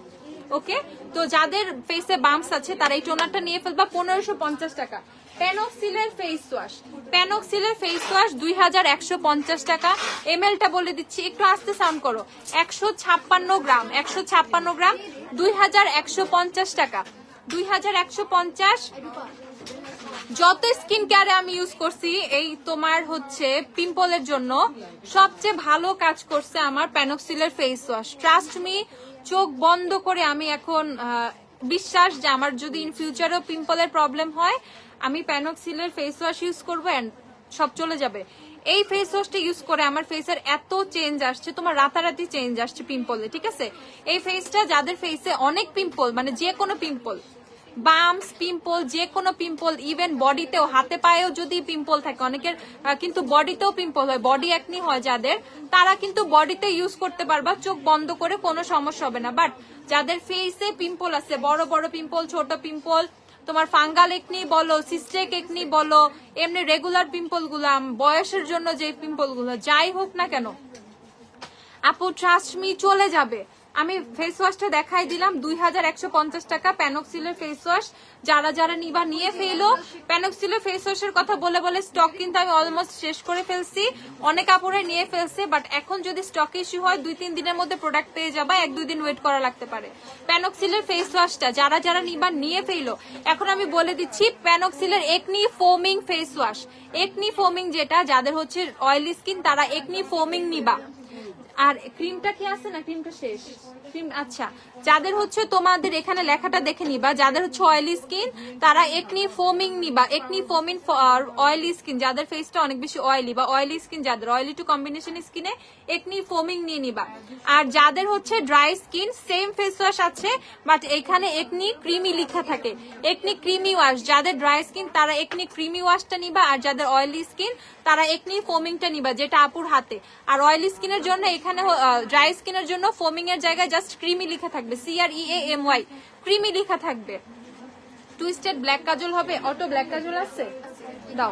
ওকে, তো যাদের ফেসে বাম্পস আছে তারা এই টোনারটা নিয়ে ফেলবা 1550 টাকা। প্যানোক্সিলের ফেস ওয়াশ, প্যানোক্সিলের ফেস ওয়াশ 2150 টাকা। এমএলটা বলে দিচ্ছি, একটু আস্তে সাউন্ড করো। 156 গ্রাম, 156 গ্রাম 2150 টাকা, 2150। যত স্কিন কেয়ারে আমি ইউজ করছি এই তোমার হচ্ছে পিম্পলের জন্য সবচেয়ে ভালো কাজ করছে আমার প্যানোক্সিলের ফেস ওয়াশ। ট্রাস্ট মি, চোখ বন্ধ করে আমি এখন বিশ্বাস যে আমার যদি ইন ফিউচারেও পিম্পলের প্রবলেম হয় আমি প্যানোক্সিলের ফেস ওয়াশ ইউজ করবো এন্ড সব চলে যাবে। এই ফেস ওয়াশটা ইউজ করে আমার ফেসের এত চেঞ্জ আসছে, তোমার রাতারাতি চেঞ্জ আসছে পিম্পলে, ঠিক আছে। এই ফেসটা যাদের ফেসে অনেক পিম্পল, মানে যে কোনো পিম্পল, বাম্পস, পিম্পল, যে কোনো পিম্পল, ইভেন বডিতেও, হাতে পায়েও যদি পিম্পল থাকে, অনেকের কিন্তু বডিতেও পিম্পল হয়, বডি একনি হয় যাদের, তারা কিন্তু বডিতে ইউজ করতে পারবা চোখ বন্ধ করে, কোনো সমস্যা হবে না। বাট যাদের ফেসে পিম্পল আছে, বড় বড় পিম্পল, ছোট পিম্পল, তোমার ফাঙ্গাল একনি বলো, সিস্টেক একনি বলো, এমনি রেগুলার পিম্পল গুলা, বয়সের জন্য যে পিম্পল গুলো, যাই হোক না কেন আপু ট্রাস্ট মি চলে যাবে। আমি ফেস ওয়াশটা দেখাই দিলাম 2150 টাকা প্যানোক্সিলের ফেস ওয়াশ। যারা যারা নিবা নিয়ে ফেলো। প্যানোক্সিলের ফেস ওয়াশের কথা বলে বলে স্টক কিন্তু আমি অলমোস্ট শেষ করে ফেলছি, অনেক আপুরে নিয়ে ফেলছে। বাট এখন যদি স্টক ইস্যু হয় 2-3 দিনের মধ্যে প্রোডাক্ট পেয়ে যাবা, 1-2 দিন ওয়েট করা লাগতে পারে। প্যানোক্সিলের ফেস ওয়াশটা যারা যারা নিবা নিয়ে ফেলো। এখন আমি বলে দিচ্ছি প্যানোক্সিলের acne foaming face wash, acne foaming যেটা যাদের হচ্ছে অয়েলি স্কিন তারা একনি ফোমিং নিবা। আর ক্রিমটা কি আছে না, ক্রিমটা শেষ, ক্রিম আচ্ছা। যাদের হচ্ছে তোমাদের এখানে লেখাটা দেখে নিবা, যাদের হচ্ছে অয়েলি স্কিন তারা একনি ফোমিং নিবা, একনি ফোমিং অয়েলি স্কিন, যাদের ফেসটা অনেক বেশি অয়েলি বা অয়েলি স্কিন, যাদের অয়েলি টু কম্বিনেশন স্কিনে একনি ফোমিং নিয়ে নিবা। আর যাদের হচ্ছে dry skin same face wash আছে বাট এখানে একনি ক্রিমি লেখা থাকে, একনি ক্রিমি ওয়াশ। যাদের ড্রাই স্কিন তারা একনি ক্রিমি ওয়াশটা নিবা, আর যাদের অয়েলি স্কিন তারা একনি ফোমিংটা নিবা, যেটা আপুর হাতে। আর অয়েলি স্কিনের জন্য এখানে, ড্রাই স্কিনের জন্য ফোমিং এর জায়গায় জাস্ট ক্রিমি লেখা থাকবে, CREAMY, ক্রিমি লেখা থাকবে। টুইস্টেড ব্ল্যাক কাজল হবে, অটো ব্ল্যাক কাজল আছে দাও।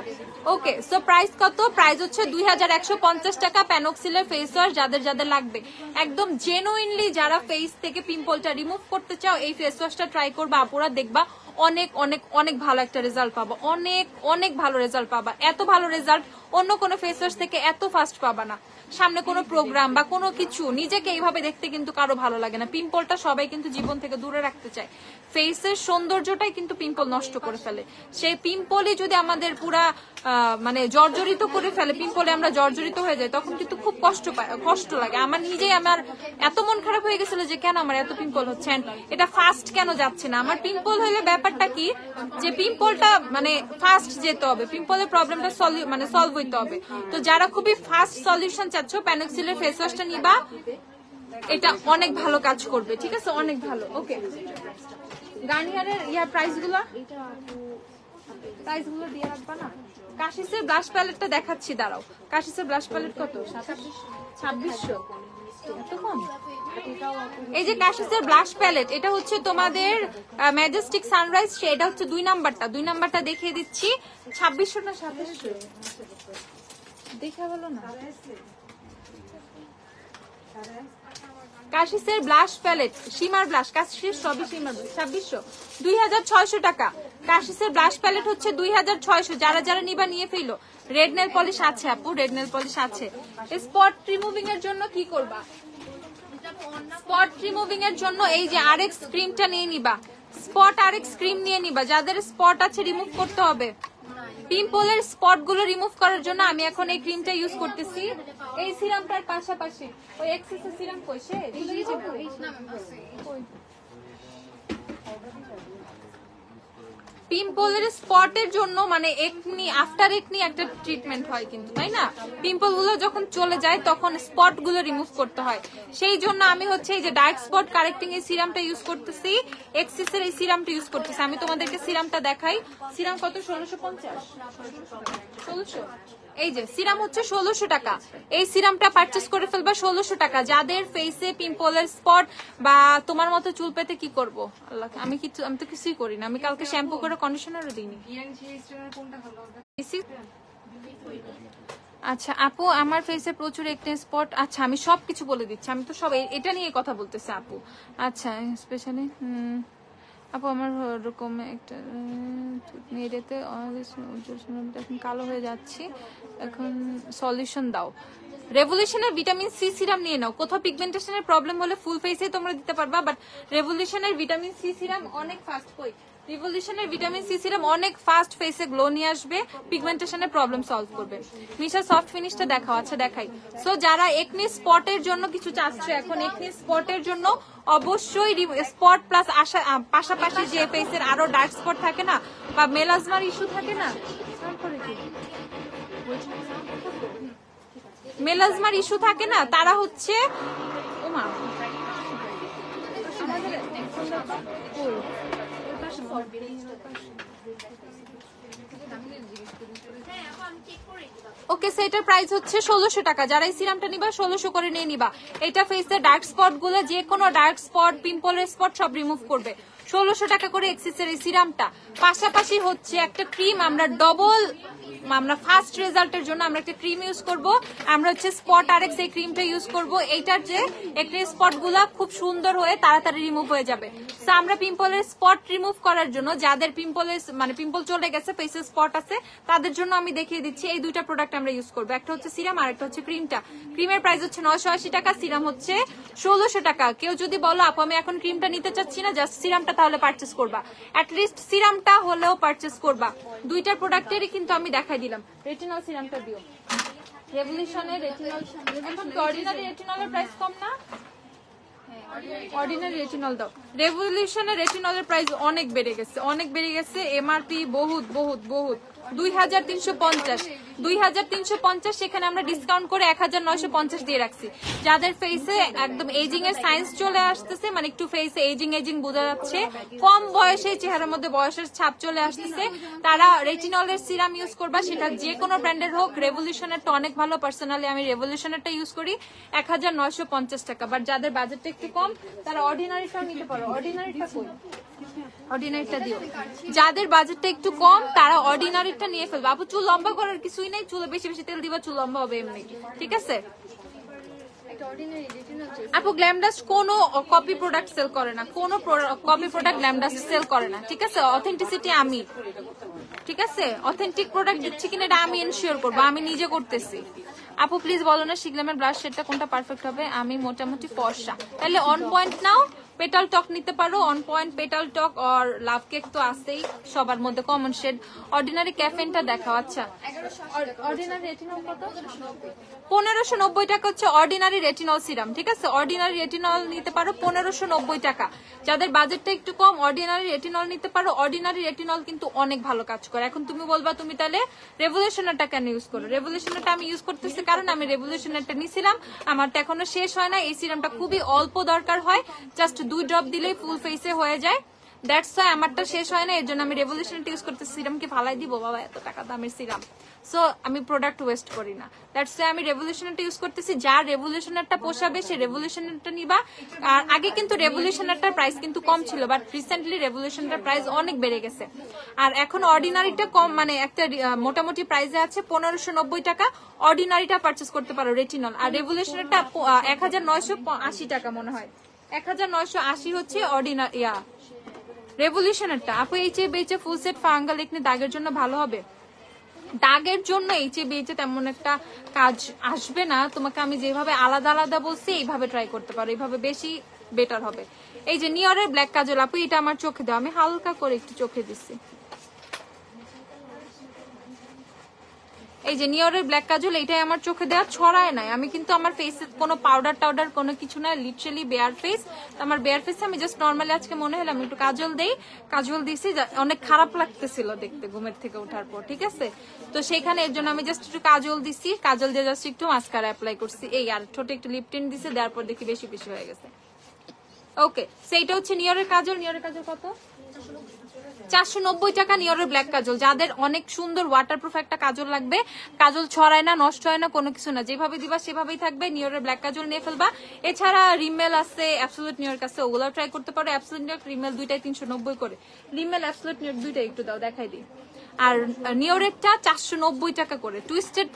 ওকে, সো প্রাইস কত? প্রাইস হচ্ছে 2150 টাকা প্যানোক্সিলের ফেস ওয়াশ। যাদের যাদের লাগবে একদম জেনুইনলি, যারা ফেস থেকে পিম্পলটা রিমুভ করতে চাও এই ফেস ওয়াশটা ট্রাই করবা আপুরা, দেখবা অনেক অনেক অনেক ভালো একটা রেজাল্ট পাবা, অনেক অনেক ভালো রেজাল্ট পাবা। এত ভালো রেজাল্ট অন্য কোনো ফেস ওয়াশ থেকে এত ফাস্ট পাবা না। সামনে কোনো প্রোগ্রাম বা কোনো কিছু নিজেকে এইভাবে দেখতে কিন্তু কারো ভালো লাগে না। পিম্পলটা সবাই কিন্তু জীবন থেকে দূরে রাখতে চায়, ফেসের সৌন্দর্যটাই কিন্তু পিম্পল নষ্ট করে ফেলে। সেই পিম্পলই যদি আমাদের পুরা মানে জর্জরিত করে ফেলে, পিম্পলে আমরা জর্জরিত হয়ে যাই, তখন কিন্তু খুব কষ্ট লাগে। আমার নিজেই আমার এত মন খারাপ হয়ে গেছিল যে কেন আমার এত পিম্পল হচ্ছে, এটা ফাস্ট কেন যাচ্ছে না। আমার পিম্পল হলে ব্যাপারটা কি, যে পিম্পলটা মানে ফাস্ট যেতে হবে, পিম্পলের প্রবলেমটা মানে সলভ হইতে হবে। তো যারা খুবই ফাস্ট সলিউশন চাচ্ছ প্যানোক্সিলের ফেস ওয়াশটা নিবা, এটা অনেক ভালো কাজ করবে, ঠিক আছে, অনেক ভালো। ওকে, গার্নিয়ারের প্রাইস গুলো দিয়ে রাখবা না। কাশিসের ব্লাশ প্যালেটটা দেখাচ্ছি, দাঁড়াও। কাশিসের ব্লাশ প্যালেট কত? 2600, এত কম। এই যে কাশিসের ব্লাশ প্যালেট, এটা হচ্ছে তোমাদের ম্যাজেস্টিক সানরাইজ, এটা হচ্ছে 2 নাম্বারটা দেখিয়ে দিচ্ছি। 2600 না 2700 দেখা গেল না। কাশিসের blush palette, shimmer blush, Kashees সবই শিমার, 2600, 2600 টাকা। কাশিসের ব্লাশ প্যালেট হচ্ছে 2600। যারা যারা নিবা নিয়ে ফেলো। রেড নেল পলিশ আছে আপু, রেড নেল পলিশ আছে। স্পট রিমুভিং এর জন্য কি করবা? স্পট রিমুভিং এর জন্য এই যে আরএক্স ক্রিমটা নিয়ে নিবা, স্পট আরএক্স ক্রিম নিয়ে নিবা। যাদের স্পট আছে রিমুভ করতে হবে, পিম্পলের স্পট গুলো রিমুভ করার জন্য আমি এখন এই ক্রিমটা ইউজ করতেছি। এই সিরামটার পাশাপাশি ওই এক্সেসের সিরাম কইছে পিম্পলের স্পটের জন্য মানে একনি আফটার একনি একটা ট্রিটমেন্ট হয় কিন্তু, তাই না? পিম্পল গুলো যখন চলে যায় তখন স্পট গুলো রিমুভ করতে হয়। সেই জন্য আমি হচ্ছে এই যে ডার্ক স্পট কারেক্টিং এই সিরামটা ইউজ করতেছি, এক্সিসের এই সিরামটা ইউজ করতেছি। আমি তোমাদেরকে সিরামটা দেখাই। সিরাম কত? 1650, 1600। এই যে সিরাম হচ্ছে 1600 টাকা। এই সিরামটা পারচেস করে ফেলবা 1600 টাকা। যাদের ফেসে পিম্পলের স্পট বা তোমার মতো চুল পেতে কি করব আল্লাহ, আমি তো কিছুই করি না। আমি কালকে শ্যাম্পু করে কন্ডিশনারও দিইনি। আচ্ছা আপু, আমার ফেসে প্রচুর একটি স্পট। আচ্ছা আমি সবকিছু বলে দিচ্ছি, আমি তো সব এটা নিয়ে কথা বলতেছি আপু। আচ্ছা স্পেশালি আপু আমার ওরকম একটা এটাতে এখন কালো হয়ে যাচ্ছি, এখন সলিউশন দাও। রেভলিউশনের ভিটামিন সি সিরাম নিয়ে নাও। কোথাও পিগমেন্টেশনের প্রবলেম হলে ফুল ফেসে তোমরা দিতে পারবা, বাট রেভলিউশনের ভিটামিন সি সিরাম অনেক ফাস্ট। রিভলিউশনের ভিটামিন সি সিরাম অনেক ফাস্ট ফেসে গ্লো নিয়ে আসবে, পিগমেন্টেশনের প্রবলেম সলভ করবে। মিশা সফট ফিনিশটা দেখাও। আচ্ছা দেখাই। সো যারা একনি স্পটের জন্য কিছু চাচ্ছে, এখন একনি স্পটের জন্য অবশ্যই স্পট প্লাস পাশাপাশি যে ফেসের আরো ডার্ক স্পট থাকে না বা মেলাজমার ইস্যু থাকে না, মেলাজমার ইস্যু থাকে না, তারা হচ্ছে ওমা ওকে, সেটার প্রাইস হচ্ছে 1600 টাকা। যারা এই সিরামটা নিবা 1600 করে নিয়ে নিবা। এটা ফেসের ডার্ক স্পট গুলো, যে কোনো ডার্ক স্পট, পিম্পলের স্পট সব রিমুভ করবে। 1600 টাকা করে এক্সিসের এই সিরামটা। পাশাপাশি হচ্ছে একটা ক্রিম, আমরা ফাস্ট রেজাল্টের জন্য আমরা একটা ক্রিম ইউজ করব। আমরা হচ্ছে স্পট আরএক্স এই ক্রিমটা ইউজ করব। এইটার যে একনি স্পট গুলা খুব সুন্দর হয়ে তাড়াতাড়ি রিমুভ হয়ে যাবে। সো আমরা পিম্পলের স্পট রিমুভ করার জন্য, যাদের পিম্পলের মানে পিম্পল চলে গেছে, ফেসের স্পট আছে, তাদের জন্য আমি দেখিয়ে দিচ্ছি এই দুইটা প্রোডাক্ট আমরা ইউজ করবো। একটা হচ্ছে সিরাম আর একটা হচ্ছে ক্রিমটা। ক্রিমের প্রাইস হচ্ছে 980 টাকা, সিরাম হচ্ছে 1600 টাকা। কেউ যদি বলো আপু আমি এখন ক্রিমটা নিতে চাচ্ছি না, জাস্ট সিরামটা, তাহলে পারচেস করবা। অ্যাটলিস্ট সিরামটা হলেও পারচেস করবা। দুইটার প্রোডাক্টেরই কিন্তু আমি দেখাই দিলাম। রেটিনল সিরামটা দিও। রেভলিউশনের রেটিনল, এখন অর্ডিনারি রেটিনলের প্রাইস কম না? অর্ডিনারি রেটিনল দাও। রেভলিউশনের রেটিনলের প্রাইস অনেক বেড়ে গেছে, অনেক বেড়ে গেছে। এমআরপি বহুত বহুত বহুত 2350, 2350, সেখানে আমরা ডিসকাউন্ট করে 1950 দিয়ে রাখছি। যাদের ফেসে একদম এজিং এর সাইন্স চলে আসতেছে, মানে একটু ফেসে এজিং বোঝা যাচ্ছে, কম বয়সে চেহারার মধ্যে বয়সের ছাপ চলে আসতেছে, তারা রেটিনলের সিরাম ইউজ করবা। সেটা যে কোনো ব্র্যান্ডের হোক। রেভলিউশনেরটা অনেক ভালো, পার্সোনালি আমি রেভলিউশনেরটা ইউজ করি। 1950 টাকা। বাট যাদের বাজেটটা একটু কম, তারা অর্ডিনারিটাও নিতে পারো। অর্ডিনারিটা কই? অর্ডিনারিটা দিও। যাদের বাজেটটা একটু কম তারা অর্ডিনারিটা নিয়ে ফেলবে। আপু চুল লম্বা করার কিছুই নেই, চুলে বেশি বেশি তেল দিবা, চুল লম্বা হবে এমনি, ঠিক আছে? আপু গ্ল্যামডাস্ট কোনো কপি প্রোডাক্ট সেল করে না, কোনো কপি প্রোডাক্ট গ্ল্যামডাস্ট সেল করে না, ঠিক আছে? অথেন্টিসিটি আমি, ঠিক আছে? অথেন্টিক প্রোডাক্ট দিচ্ছি কিনা এটা আমি এনশিওর করবো, আমি নিজে করতেছি। আপু প্লিজ বলো না শিগলামের ব্লাশ শেডটা কোনটা পারফেক্ট হবে? আমি মোটামুটি ফর্সা, তাহলে অন পয়েন্ট নাও, পেটাল টক নিতে পারো। অন পয়েন্ট, পেটাল টক আর লাভ কেক তো আছেই সবার মধ্যে কমন শেড। অর্ডিনারি ক্যাফেনটা দেখাও। আচ্ছা অর্ডিনারি রেটিনল কত? 1590 টাকা হচ্ছে অর্ডিনারি রেটিনল সিরাম, ঠিক আছে? অর্ডিনারি রেটিনল নিতে পারো 1590 টাকা। যাদের বাজেটটা একটু কম অর্ডিনারি রেটিনল নিতে পারো। অর্ডিনারি রেটিনল কিন্তু অনেক ভালো কাজ করে। এখন তুমি বলবা তুমি তাহলে রেভলিউশনারটা কেন ইউজ করো? রেভলিউশনারটা আমি ইউজ করতেছি কারণ আমি রেভলিউশনারটা নিছিলাম, আমার তো এখনো শেষ হয় না। এই সিরামটা খুবই অল্প দরকার হয়, জাস্ট 2 ড্রপ দিলেই ফুল ফেসে হয়ে যায়। দ্যাটস ওয়াই আমারটা শেষ হয় না, এর জন্য আমি রেভলিউশনারটা ইউজ করতেছি। সিরামকে ফালাই দিব বাবা, এত টাকা দামের সিরাম। সো আমি প্রোডাক্ট ওয়েস্ট করি না, দ্যাটস ওয়াই আমি রেভলিউশনারটা ইউজ করতেছি। যার রেভলিউশনারটা পোষাবে সে রেভলিউশনারটা নিবা। আর আগে কিন্তু রেভলিউশনারটার প্রাইস কিন্তু কম ছিল, বাট রিসেন্টলি রেভলিউশনারটার প্রাইস অনেক বেড়ে গেছে। আর এখন অর্ডিনারিটা কম, মানে একটা মোটামুটি প্রাইসে আছে 1590 টাকা। অর্ডিনারিটা পারচেস করতে পারো রেটিনল। আর রেভলিউশনারটা 1980 টাকা মনে হয়, 1980 হচ্ছে অর্ডিনারি রেভলিউশনারটা। আপু এইচে বেচে ফুল সেট ফাঙ্গাল একনে দাগের জন্য ভালো হবে? দাগের জন্য এইচে বেচে তেমন একটা কাজ আসবে না। তোমাকে আমি যেভাবে আলাদা আলাদা বলছি এইভাবে ট্রাই করতে পারো, এইভাবে বেশি বেটার হবে। এই যে নিয়রের ব্ল্যাক কাজল আপু, এটা আমার চোখে দাও, আমি হালকা করে একটু চোখে দিচ্ছি। এই যে নিয়রের ব্ল্যাক কাজল, এটাই আমার চোখে দেওয়া, ছড়ায় নাই। আমি কিন্তু আমার ফেসে কোনো পাউডার টাউডার কোনো কিছু না, লিটারালি বেয়ার ফেস। আমার বেয়ার ফেসে আমি জাস্ট নর্মালি আজকে মনে হলো আমি একটু কাজল দেই, কাজল দিছি, অনেক খারাপ লাগতেছিল দেখতে ঘুমের থেকে ওঠার পর, ঠিক আছে। তো সেখানে এর জন্য আমি জাস্ট একটু কাজল দিছি, কাজল দিয়ে জাস্ট একটু মাস্কারা অ্যাপ্লাই করছি, এই আর ঠোঁটে একটু লিপ টিন্ট দিছে, দেওয়ার পর দেখি বেশি বেশি হয়ে গেছে। ওকে, সেইটা হচ্ছে নিয়রের কাজল। নিয়রের কাজল কত? 490 টাকা নিয়রের ব্ল্যাক কাজল। যাদের অনেক সুন্দর ওয়াটারপ্রুফ একটা কাজল লাগবে, কাজল ছড়ায় না, নষ্ট হয় না, কোনো কিছু না, যেভাবে দিবা সেভাবেই থাকবে, নিয়রের ব্ল্যাক কাজল নিয়ে ফেলবা। এছাড়া রিমেল আছে, অ্যাবসোলিউট নিয়র কাছে, ওগুলোও ট্রাই করতে পারো। অ্যাবসোলিউট নিয়র রিমেল দুইটাই 390 করে, রিমেল অ্যাবসোলিউট নিয়র দুইটাই একটু দাও দেখাই দিই। আর নিয়রেরটা 490 টাকা করে। টুইস্টেড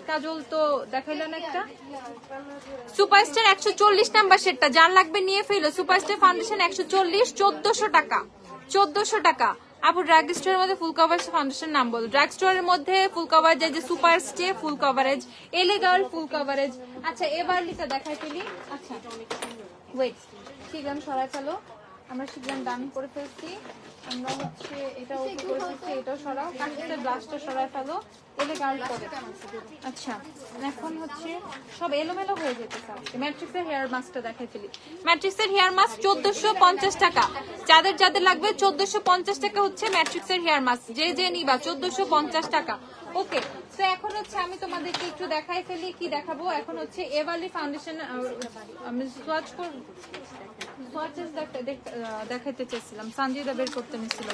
কাজল তো দেখাইলো না একটা, সুপারস্টার 140 নাম্বার সেটটা, যার লাগবে নিয়ে ফেলো। সুপারস্টার ফাউন্ডেশন 140, 1400 টাকা, 1400 টাকা। আপু ড্রাগ স্টোরের মধ্যে ফুল কভারেজ ফাউন্ডেশন নাম বলো। ড্রাগ স্টোরের মধ্যে ফুল কভারেজ, যে super stay full coverage, LA Girl full coverage. আচ্ছা এভারলিটা দেখাই ফেলি। আচ্ছা ওয়েট, শিগ্রাম সরাই ফেলো, আমরা শিগ্রাম ডান করে ফেলছি। আমরা হচ্ছে এটা ওকে করে ফেলছি, এটাও সরাও, কাঁচের ব্লাস্টটা সরাই ফেলো, এলিগার্ল করে। আচ্ছা এখন হচ্ছে সব এলোমেলো হয়ে যেতেছে আজকে। ম্যাট্রিক্সের হেয়ার মাস্কটা দেখাই ফেলি। ম্যাট্রিক্সের হেয়ার মাস্ক 1450 টাকা, যাদের যাদের লাগবে 1450 টাকা হচ্ছে ম্যাট্রিক্সের হেয়ার মাস্ক, যে নিবা 1450 টাকা। ওকে, তো এখন হচ্ছে আমি তোমাদেরকে একটু দেখাই ফেলি, কি দেখাবো এখন হচ্ছে এভারলি ফাউন্ডেশন। আমি সোয়াচ করব, সোয়াচেস দেখাইতে চাইছিলাম, সঞ্জিদা বের করতে নিছিল।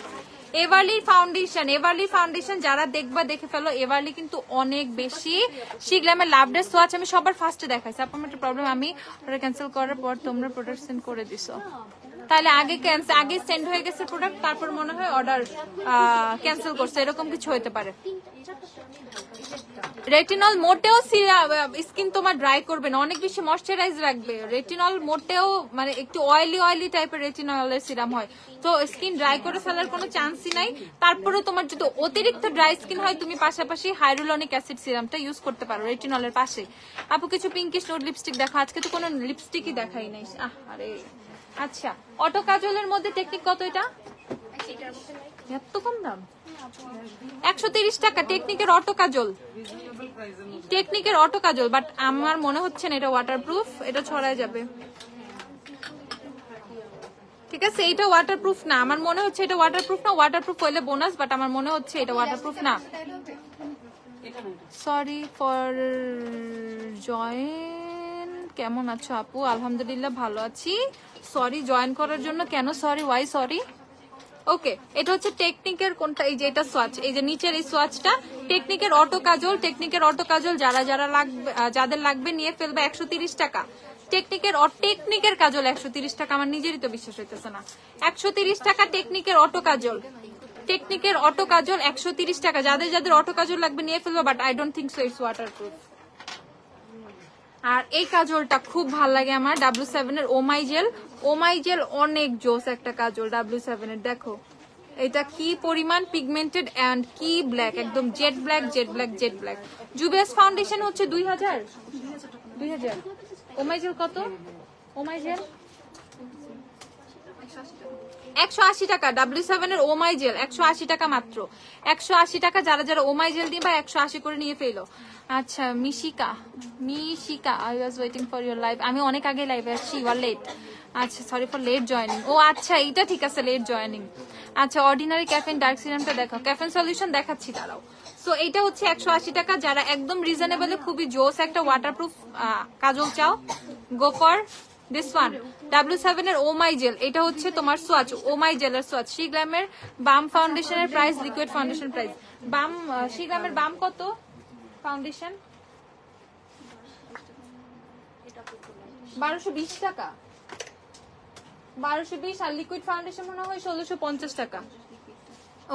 এভারলি ফাউন্ডেশন যারা দেখবা দেখে ফেলো। এভারলি কিন্তু অনেক বেশি শিগ্রামের লাভডের সোয়াচ আমি সবার ফার্স্টে দেখাইছি। আপনার একটা প্রবলেম, আমি ওটা ক্যান্সেল করার পর তোমরা প্রোডাক্ট সেন্ড করে দিছো, তাহলে আগে সেন্ড হয়ে গেছে প্রোডাক্ট, তারপর মনে হয় অর্ডার ক্যান্সেল করছে, এরকম কিছু হতে পারে। রেটিনল মোটেও স্কিন তোমার ড্রাই করবে না, অনেক বেশি ময়শ্চারাইজ রাখবে। রেটিনল মোটেও মানে একটু অয়েলি টাইপের রেটিনলের সিরাম হয়, তো স্কিন ড্রাই করে ফেলার কোনো চান্সই নাই। তারপরে তোমার যদি অতিরিক্ত ড্রাই স্কিন হয়, তুমি পাশাপাশি হাইরুলনিক অ্যাসিড সিরামটা ইউজ করতে পারো রেটিনলের পাশে। আপু কিছু পিঙ্কিশ নোট লিপস্টিক দেখো, আজকে তো কোনো লিপস্টিকই দেখাই নাই। আরে আচ্ছা, অটো কাজলের মধ্যে টেকনিক কত? এটা এত কম দাম, 130 টাকা। টেকনিকের অটো কাজল, বাট আমার মনে হচ্ছে না এটা ওয়াটারপ্রুফ, এটা ছড়ায় যাবে, ঠিক আছে। এটা ওয়াটারপ্রুফ না, আমার মনে হচ্ছে এটা ওয়াটারপ্রুফ না। ওয়াটারপ্রুফ হইলে বোনাস, বাট আমার মনে হচ্ছে এটা ওয়াটারপ্রুফ না। সরি ফর জয়েন, কেমন আছো আপু? আলহামদুলিল্লাহ ভালো আছি। সরি জয়েন করার জন্য, কেন সরি, ওয়াই সরি? ওকে, এটা হচ্ছে টেকনিকের কোনটা, এই যে এটা সোয়াচ, এই যে নিচের এই সোয়াচটা টেকনিকের অটো কাজল, যাদের লাগবে নিয়ে ফেলবে। 130 টাকা টেকনিকের কাজল, 130 টাকা। আমার নিজেরই তো বিশ্বাস হইতেছে না, 130 টাকা টেকনিকের অটো কাজল। 130 টাকা, যাদের অটো কাজল লাগবে নিয়ে ফেলবে, but I don't think so it's waterproof. আর এই কাজলটা খুব ভাল লাগে আমার, W7 এর ও মাই জেল অনেক জোস একটা কাজল W7 এর। দেখো এটা কি পরিমাণ পিগমেন্টেড এন্ড কি ব্ল্যাক, একদম জেড ব্ল্যাক। জুবিয়াস ফাউন্ডেশন হচ্ছে 2000। ও মাই জেল কত? ও মাই জেল 180 টাকা। W7 এর ও মাই জেল 180 টাকা মাত্র, 180 টাকা। যারা ও মাই জেল দিবা 180 করে নিয়ে ফেলো। আচ্ছা Mishika, I was waiting for your live. আমি অনেক আগে লাইভে আসছি, ইউ আর লেট। আচ্ছা সরি ফর লেট জয়েনিং। ও আচ্ছা এইটা ঠিক আছে, লেট জয়েনিং। আচ্ছা অর্ডিনারি ক্যাফেইন ডার্ক সিরামটা দেখো, ক্যাফেইন সলিউশন দেখাচ্ছি দাঁড়াও। সো এইটা হচ্ছে 180 টাকা। যারা একদম রিজনেবল খুবই জোস একটা ওয়াটারপ্রুফ কাজল চাও, go for this one. W7 এর ও মাই জেল, এটা হচ্ছে তোমার সোয়াচ, ও মাই জেলের সোয়াচ। শিগ্রামের বাম ফাউন্ডেশনের প্রাইস, লিকুইড ফাউন্ডেশন প্রাইস। বাম শিগ্রামের বাম কত ফাউন্ডেশন? 1220 টাকা, 1220। আর লিকুইড ফাউন্ডেশন মনে হয় 1650 টাকা।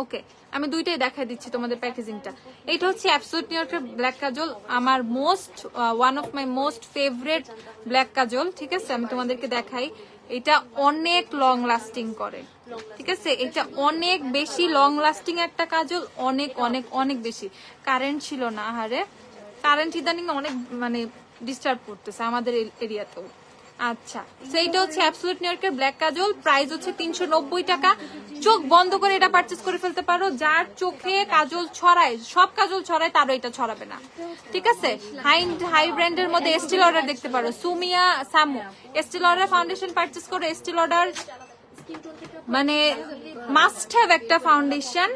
ওকে, আমি দুইটাই দেখাই দিচ্ছি তোমাদের প্যাকেজিংটা। এটা হচ্ছে অ্যাবসোলিউট নিউইয়র্কের ব্ল্যাক কাজল, আমার one of my most favourite black কাজল, ঠিক আছে। আমি তোমাদেরকে দেখাই, এটা অনেক লং লাস্টিং করে, ঠিক আছে। এটা অনেক বেশি লং লাস্টিং একটা কাজল, অনেক অনেক অনেক বেশি। কারেন্ট ছিল না, আরে কারেন্ট ইদানিং অনেক মানে ডিস্টার্ব করতেছে আমাদের এরিয়াতেও। আচ্ছা, সেইটা হচ্ছে অ্যাবসলিউট নিউ ইয়র্কের ব্ল্যাক কাজল, প্রাইস হচ্ছে 390 টাকা। চোখ বন্ধ করে এটা পারচেজ করে ফেলতে পারো। যার চোখে কাজল ছড়ায়, সব কাজল ছড়ায়, তারও এটা ছড়াবে না, ঠিক আছে। হাই ব্র্যান্ডের মধ্যে এস্টি লডার দেখতে পারো, সুমিয়া সামু এস্টি লডার ফাউন্ডেশন পারচেজ করো। এস্টি লডার মানে মাস্ট হ্যাভ একটা ফাউন্ডেশন,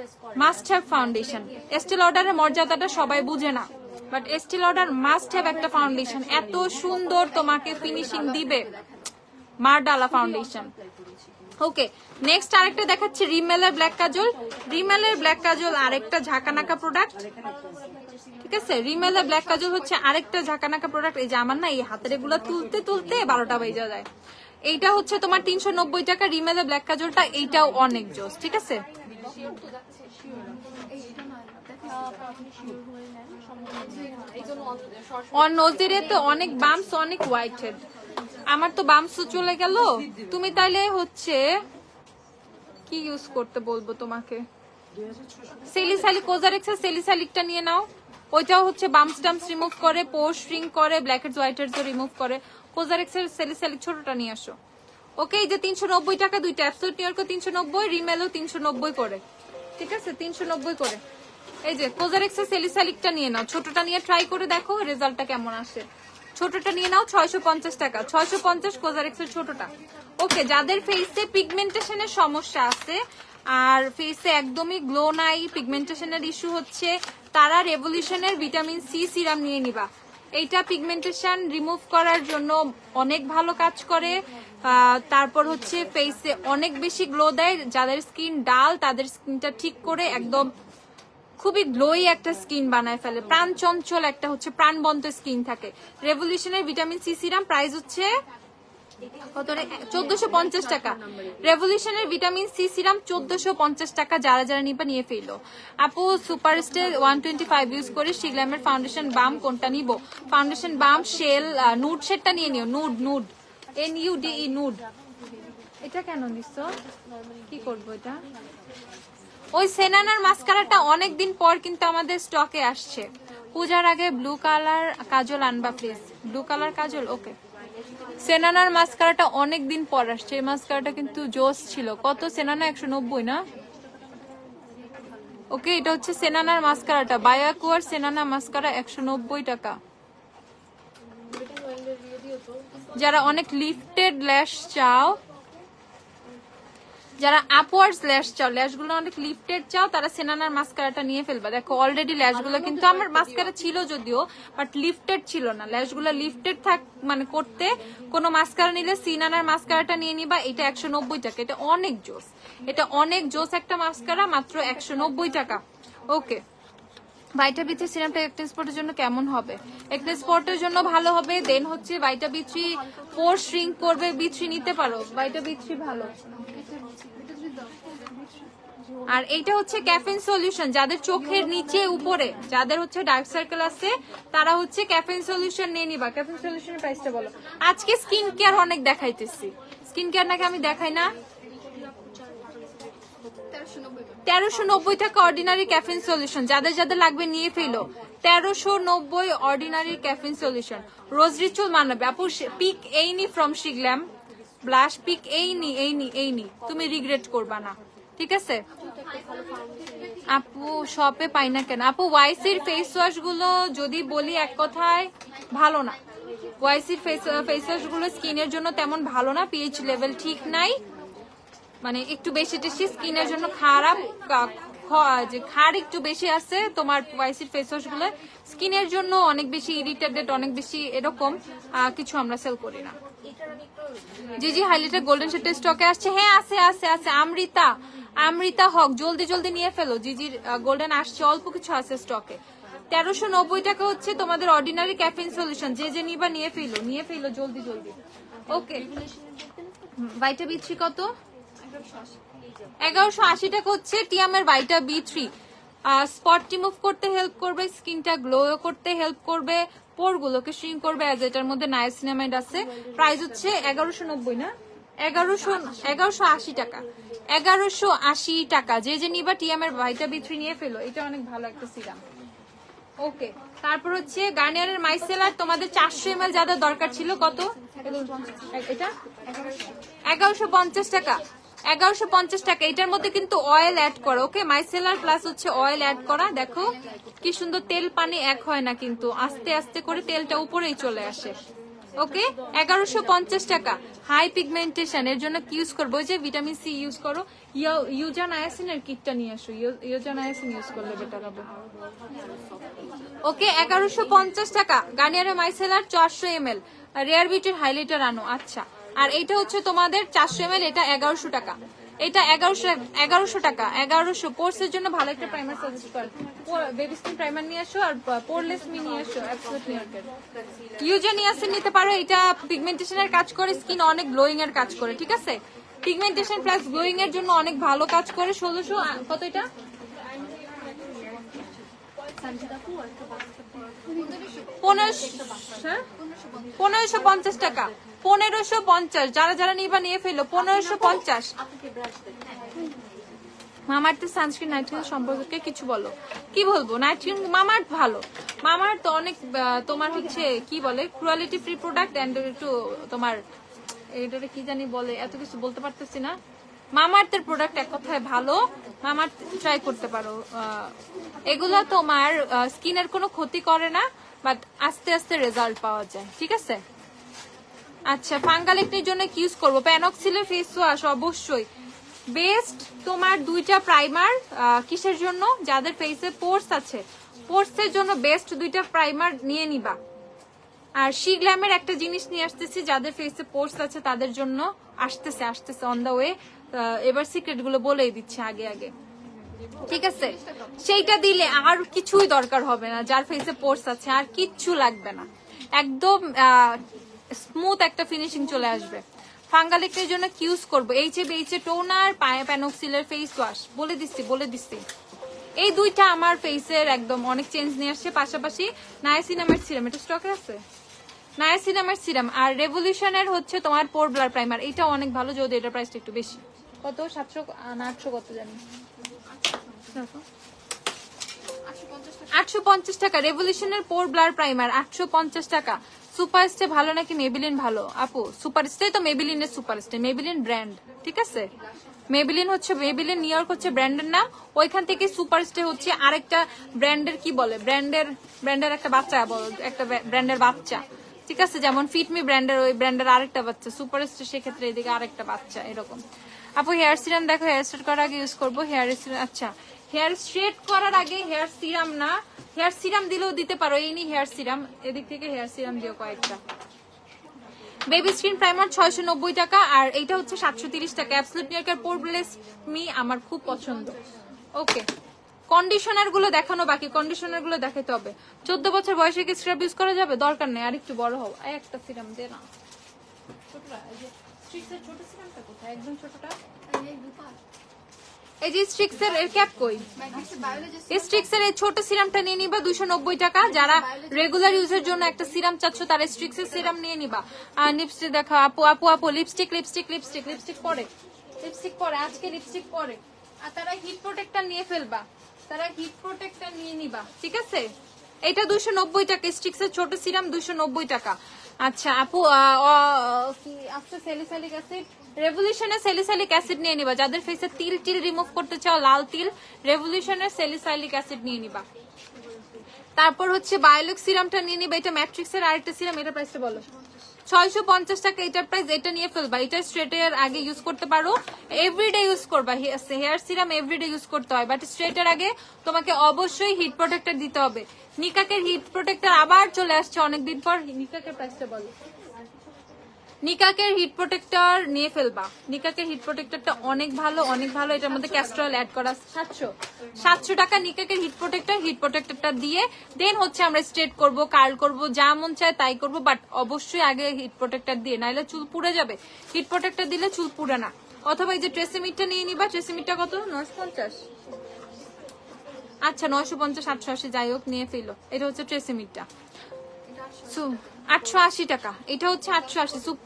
মাস্ট হ্যাভ ফাউন্ডেশন। এস্টি লডারের মর্যাদাটা সবাই বুঝে না, বাট এস্টি লডার মাস্ট হ্যাভ একটা ফাউন্ডেশন, এত সুন্দর তোমাকে ফিনিশিং দিবে, মারডালা ফাউন্ডেশন। ওকে, নেক্সট আরেকটা দেখাচ্ছি রিমেলের ব্ল্যাক কাজল। রিমেলের ব্ল্যাক কাজল আরেকটা ঝাঁকানাকা প্রোডাক্ট, ঠিক আছে। রিমেলের ব্ল্যাক কাজল হচ্ছে আরেকটা ঝাঁকানাকা প্রোডাক্ট। এই যে আমার না এই হাতের এগুলো তুলতে তুলতে 12টা বেজে যায়। এইটা হচ্ছে তোমার 390 টাকা রিমেলের ব্ল্যাক কাজলটা, এইটাও অনেক জোস, ঠিক আছে। নজিরে তো অনেক বামস, অনেক হোয়াইট হেড, আমার তো বামসও চলে গেল। তুমি তাইলে হচ্ছে কি ইউজ করতে বলবো তোমাকে, সেলিসালিক, কোজারেক্সের সেলিসালিকটা নিয়ে নাও। ওইটাও হচ্ছে বামস টামস রিমুভ করে, পোর্স শ্রিং করে, black heads white heads remove করে। কোজারেক্সের সেলিসালিক ছোটটা নিয়ে আসো। ওকে, এই যে 390 টাকা দুইটা, অ্যাবসলিউট নিউ ইয়র্কও 390, রিমেলও 390 করে, ঠিক আছে, 390 করে। এই যে কোজারেক্সের সেলিসালিকটা নিয়ে নাও, ছোটটা নিয়ে ট্রাই করে দেখো রেজাল্টটা কেমন আসে। ছোটটা নিয়ে নাও 650 টাকা, 650 কোজারেক্সের ছোটটা। ওকে, যাদের ফেসে পিগমেন্টেশনের সমস্যা আছে আর ফেসে একদমই গ্লো নাই, পিগমেন্টেশনের ইস্যু হচ্ছে, তারা রেভলিউশনের ভিটামিন সি সিরাম নিয়ে নিবা। এইটা পিগমেন্টেশন রিমুভ করার জন্য অনেক ভালো কাজ করে। তারপর হচ্ছে ফেসে অনেক বেশি গ্লো দেয়। যাদের স্কিন ডাল তাদের স্কিনটা ঠিক করে একদম খুবই গ্লোই একটা স্কিন বানায় ফেলে, প্রাণ চঞ্চল একটা হচ্ছে প্রাণবন্ত স্কিন থাকে। রেভলিউশনের ভিটামিন সি সিরাম প্রাইস হচ্ছে কত, 1450 টাকা। রেভলিউশনের ভিটামিন সি সিরাম 1450 টাকা। যারা যারা নিবা নিয়ে ফেলো। আপু সুপারস্টার 125 ইউজ করে শিগ্ল্যামের ফাউন্ডেশন বাম কোনটা নিব? ফাউন্ডেশন বাম শেল নুড শেডটা নিয়ে নিও, নুড নুড NUDE নুড। এটা কেন নিচ্ছ, কি করবো এটা? ওই সেনানার মাস্কারাটা অনেকদিন পর কিন্তু আমাদের স্টকে আসছে। পূজার আগে ব্লু কালার কাজল আনবা প্লিজ, ব্লু কালার কাজল। ওকে, সেনানার মাস্কারাটা অনেকদিন পর আসছে, এই মাস্কারাটা কিন্তু জোস ছিল। কত সেনানা? 190 না? ওকে, এটা হচ্ছে সেনানার মাস্কারাটা, বায়াকুয়ার সেনানা মাস্কারা 190 টাকা। যারা অনেক লিফটেড ল্যাশ চাও, যারা আপওয়ার্ডস ল্যাশ চাও, ল্যাশগুলো অনেক লিফটেড চাও, তারা সেনানার মাস্কারাটা নিয়ে ফেলবা। দেখো অলরেডি ল্যাশগুলো কিন্তু আমার মাস্কারা ছিল যদিও, বাট লিফটেড ছিল না। ল্যাশগুলো লিফটেড থাক মানে করতে কোনো মাস্কারা নিলে সিনানার মাস্কারাটা নিয়ে নিবা। এটা 190 টাকা, এটা অনেক জোস, এটা অনেক জোস একটা মাস্কারা, মাত্র 190 টাকা। ওকে, ভাইটা বি3 সিরামটা একটি স্পটের জন্য কেমন হবে? একটি স্পটের জন্য ভালো হবে। দেন হচ্ছে ভাইটা বি3 পোর শ্রিঙ্ক করবে, বি3 নিতে পারো, ভাইটা বি3 ভালো। আর এইটা হচ্ছে ক্যাফেইন সলিউশন, যাদের চোখের নিচে উপরে যাদের হচ্ছে ডার্ক সার্কেল আছে তারা হচ্ছে ক্যাফেইন সলিউশন নিয়ে নিবা। ক্যাফেইন সলিউশনের প্রাইসটা বলো। আজকে স্কিন কেয়ার অনেক দেখাইতেছি, স্কিন কেয়ার নাকি আমি দেখাই না? 1390 টাকা অর্ডিনারি ক্যাফেইন সলিউশন, যাদের যাদের লাগবে নিয়ে ফেলো। 1390 অর্ডিনারি ক্যাফেইন সলিউশন। রোজ রিচুয়াল মানাবে আপু, পিক এইনি ফ্রম শিগ্ল্যাম ব্লাশ, পিক এইনি, তুমি রিগ্রেট করবা না, ঠিক আছে। আপু শপে পাই না কেন? আপু ওয়াইসির ফেস ওয়াশ গুলো যদি বলি এক কথায় ভালো না। ওয়াইসির ফেস ওয়াশ গুলো স্কিনের জন্য তেমন ভালো না, পিএইচ লেভেল ঠিক নাই, মানে একটু বেশি টেশি, স্কিনের জন্য খারাপ, যে খার একটু বেশি আছে তোমার ওয়াইসির ফেস ওয়াশ গুলো, স্কিনের জন্য অনেক বেশি ইরিটেটেড, অনেক বেশি এরকম কিছু আমরা সেল করি না। জি হাইলাইটার গোল্ডেন শেডের স্টকে আসছে। হ্যাঁ আছে। আমৃতা হক জলদি জলদি নিয়ে ফেলো। জিজির গোল্ডেন আসছে, অল্প কিছু আছে স্টকে। 1390 টাকা হচ্ছে তোমাদের অর্ডিনারি ক্যাফেইন সলিউশন, যে নিবা নিয়ে ফেলো জলদি জলদি। ওকে, ভাইটা বি3 কত? 1180 টাকা হচ্ছে টিয়ামের ভাইটা বি3। স্পট রিমুভ করতে হেল্প করবে, স্কিনটা গ্লো করতে হেল্প করবে, পোরগুলোকে শ্রিঙ্ক করবে, অ্যাজ এটার মধ্যে নায়াসিনামাইড আছে। প্রাইস হচ্ছে 1190 না, 1180 টাকা, 1180 টাকা। যে নিবা টিয়ামের ভাইটা বি3 নিয়ে ফেলো, এটা অনেক ভালো একটা সিরাম। ওকে, তারপর হচ্ছে গার্নিয়ারের মাইসেলার তোমাদের 400 ml যাদের দরকার ছিল, কত এটা? 1150 টাকা। 1150 টাকা। এটার মধ্যে কিন্তু অয়েল অ্যাড করা। ওকে, মাইসেলার প্লাস হচ্ছে অয়েল অ্যাড করা। দেখো কি সুন্দর, তেল পানি এক হয় না কিন্তু, আস্তে আস্তে করে তেলটা উপরেই চলে আসে। ওকে, 1150 টাকা। হাই পিগমেন্টেশন এর জন্য কি ইউজ করবো? ওই যে ভিটামিন সি ইউজ করো। ইউজান আয়াসিনের কিটটা নিয়ে আসো, ইউজান আয়াসিন ইউজ করলে বেটার হবে। ওকে, 1150 টাকা। গার্নিয়ারের মাইসেলার 400 ml। রেয়ার বিউটির হাইলাইটার আনো। আচ্ছা, আর এইটা হচ্ছে তোমাদের 400 ml, এটা 1100 টাকা। এটা 1100 টাকা। 1100 পোর্সের জন্য ভালো একটা প্রাইমার সাজেস্ট কর। বেবি স্কিন প্রাইমার নিয়ে আসো আর পোরলেস মি নিয়ে আসো। অ্যাবসলিউট নিউইয়র্কের ইউজেনিয়াসিন নিতে পারো। এটা পিগমেন্টেশনের কাজ করে, স্কিন অনেক গ্লোয়িং এর কাজ করে। ঠিক আছে, পিগমেন্টেশন প্লাস গ্লোয়িং এর জন্য অনেক ভালো কাজ করে। 1600 কত এটা? 1550 টাকা। 1550। যারা যারা নিবা নিয়ে ফেলো। 1550। মামাআর্থের সানস্ক্রিন নাইট ক্রিম সম্পর্কে কিছু বলো। কি বলবো, নাইট ক্রিম মামাআর্থ ভালো। মামাআর্থ তো অনেক তোমার হচ্ছে কি বলে, ক্রুয়েলিটি ফ্রি প্রোডাক্ট এন্ড একটু তোমার এইটারে কি জানি বলে, এত কিছু বলতে পারতেছি না। মামাআর্থের প্রোডাক্ট এক কথায় ভালো, মামাআর্থ ট্রাই করতে পারো। এগুলো তোমার স্কিনের কোনো ক্ষতি করে না, বাট আস্তে আস্তে রেজাল্ট পাওয়া যায়। ঠিক আছে। আচ্ছা, ফাঙ্গাল একটির জন্য কি ইউজ করবো? প্যানক্সিলের ফেস ওয়াশ অবশ্যই বেস্ট। তোমার দুইটা প্রাইমার কিসের জন্য? যাদের ফেসে পোর্স আছে, পোর্সের জন্য বেস্ট দুইটা প্রাইমার নিয়ে নিবা। আর শি গ্ল্যামের একটা জিনিস নিয়ে আসতেছি, যাদের ফেসে পোর্স আছে তাদের জন্য আসতেছে অন দা ওয়ে। এবার সিক্রেট গুলো বলেই দিচ্ছি আগে আগে। ঠিক আছে, সেইটা দিলে আর কিছুই দরকার হবে না। যার ফেসে পোর্স আছে আর কিচ্ছু লাগবে না, একদম স্মুথ একটা ফিনিশিং চলে আসবে। ফাঙ্গালিকের জন্য কি ইউজ করবো? এইচ টোনার, প্যানক্সিলের ফেস ওয়াশ। বলে দিচ্ছি এই দুইটা আমার ফেসের একদম অনেক চেঞ্জ নিয়ে আসছে। পাশাপাশি নায়াসিনামের সিরাম, এটা স্টকে আছে। নায়াসিনামের সিরাম আর রেভলিউশনের হচ্ছে তোমার পোর ব্লার প্রাইমার। এটা অনেক ভালো, যদি এটার প্রাইসটা একটু বেশি। কত? 700 না 800 কত জানি, 850 টাকা। রেভলিউশনের পোর ব্লার প্রাইমার 850 টাকা। সুপারস্টে ভালো নাকি মেবিলিন ভালো? আপু সুপারস্টে তো মেবিলিনের সুপারস্টে, মেবিলিন ব্র্যান্ড। ঠিক আছে, মেবিলিন হচ্ছে, মেবিলিন নিউ ইয়র্ক হচ্ছে ব্র্যান্ডের নাম। ওইখান থেকে সুপারস্টে হচ্ছে আরেকটা ব্র্যান্ডের, কি বলে, ব্র্যান্ডের একটা বাচ্চা, একটা ব্র্যান্ডের বাচ্চা। ঠিক আছে, যেমন ফিটমি ব্র্যান্ডের, ওই ব্র্যান্ডের আরেকটা বাচ্চা। সুপারস্টে সেক্ষেত্রে এদিকে আরেকটা বাচ্চা, এরকম। আপু হেয়ার সিরাম দেখো, হেয়ার স্ট্রেট করার আগে ইউজ করবো হেয়ার সিরাম। আচ্ছা, হেয়ার স্ট্রেট করার আগে হেয়ার সিরাম না, হেয়ার সিরাম দিলেও দিতে পারো। এই নি হেয়ার সিরাম, এদিক থেকে হেয়ার সিরাম দিও কয়েকটা। বেবি স্কিন প্রাইমার 690 টাকা, আর এইটা হচ্ছে 730 টাকা। অ্যাবসলিউট নিউইয়র্কের পোরলেস মি আমার খুব পছন্দ। ওকে, কন্ডিশনার গুলো দেখানো বাকি, কন্ডিশনার গুলো দেখাতে হবে। 14 বছর বয়সে কি স্ক্রাব ইউজ করা যাবে? দরকার নেই, আর একটু বড় হও। একটা সিরাম দে না, ছোটটা। এই যে স্ট্রিক্সের ছোট সিরামটা কোথায়? একদম ছোটটা। এই যে স্ট্রিক্সের এর ক্যাপ কই? স্ট্রিক্সের এই ছোট সিরামটা নিয়ে নিবা 290 টাকা। যারা রেগুলার ইউজের জন্য একটা সিরাম চাচ্ছ তারা স্ট্রিক্সের সিরাম নিয়ে নিবা। আর লিপস্টিক দেখা, আপু লিপস্টিক পরে, আজকে লিপস্টিক পরে। আর তারা হিট প্রোটেক্টর নিয়ে ফেলবা, তারা হিট প্রোটেক্টর নিয়ে নিবা। ঠিক আছে, এটা 290 টাকা। স্ট্রিক্সের ছোট সিরাম 290 টাকা। আচ্ছা আপু, আচ্ছা স্যালিসাইলিক অ্যাসিড, রেভলিউশনের স্যালিসাইলিক অ্যাসিড নিয়ে নিবা। যাদের ফেসে তিল রিমুভ করতে চাও, লাল তিল, রেভলিউশনের স্যালিসাইলিক অ্যাসিড নিয়ে নিবা। তারপর হচ্ছে বায়োলুক্স সিরামটা নিয়ে নিবা। এটা ম্যাট্রিক্সের আরেকটা সিরাম, এটার প্রাইসটা বলো। 650 টাকা এটার প্রাইস। এটা নিয়ে ফেলবা, এটা স্ট্রেটের আগে ইউজ করতে পারো, এভরিডে ইউজ করবা। হেয়ার সিরাম এভরিডে ইউজ করতে হয়, বাট স্ট্রেটের আগে তোমাকে অবশ্যই হিট প্রোটেক্টর দিতে হবে। নিকাকের হিট প্রোটেক্টর আবার চলে আসছে অনেকদিন পর। নিকাকের প্রাইসটা বলো। নিকাকের হিট প্রোটেক্টর নিয়ে ফেলবা, নিকাকের হিট প্রোটেক্টরটা অনেক ভালো, অনেক ভালো। এটার মধ্যে ক্যাস্টরল অ্যাড করা। 700 টাকা নিকাকের হিট প্রোটেক্টরটা দিয়ে দেন হচ্ছে আমরা স্ট্রেট করব, কার্ল করব, যা মন চায় তাই করব, বাট অবশ্যই আগে হিট প্রোটেক্টর দিয়ে, নাইলে চুল পুড়ে যাবে। হিট প্রোটেক্টর দিলে চুল পুড়ে না। অথবা এই যে ট্রেসিমিটটা নিয়ে নিবা। ট্রেসিমিটটা কত? 950। আচ্ছা 950, 880 যাই হোক, নিয়ে ফেলো। এটা হচ্ছে ট্রেসিমিটটা, 880 টাকা। এটা হচ্ছে 880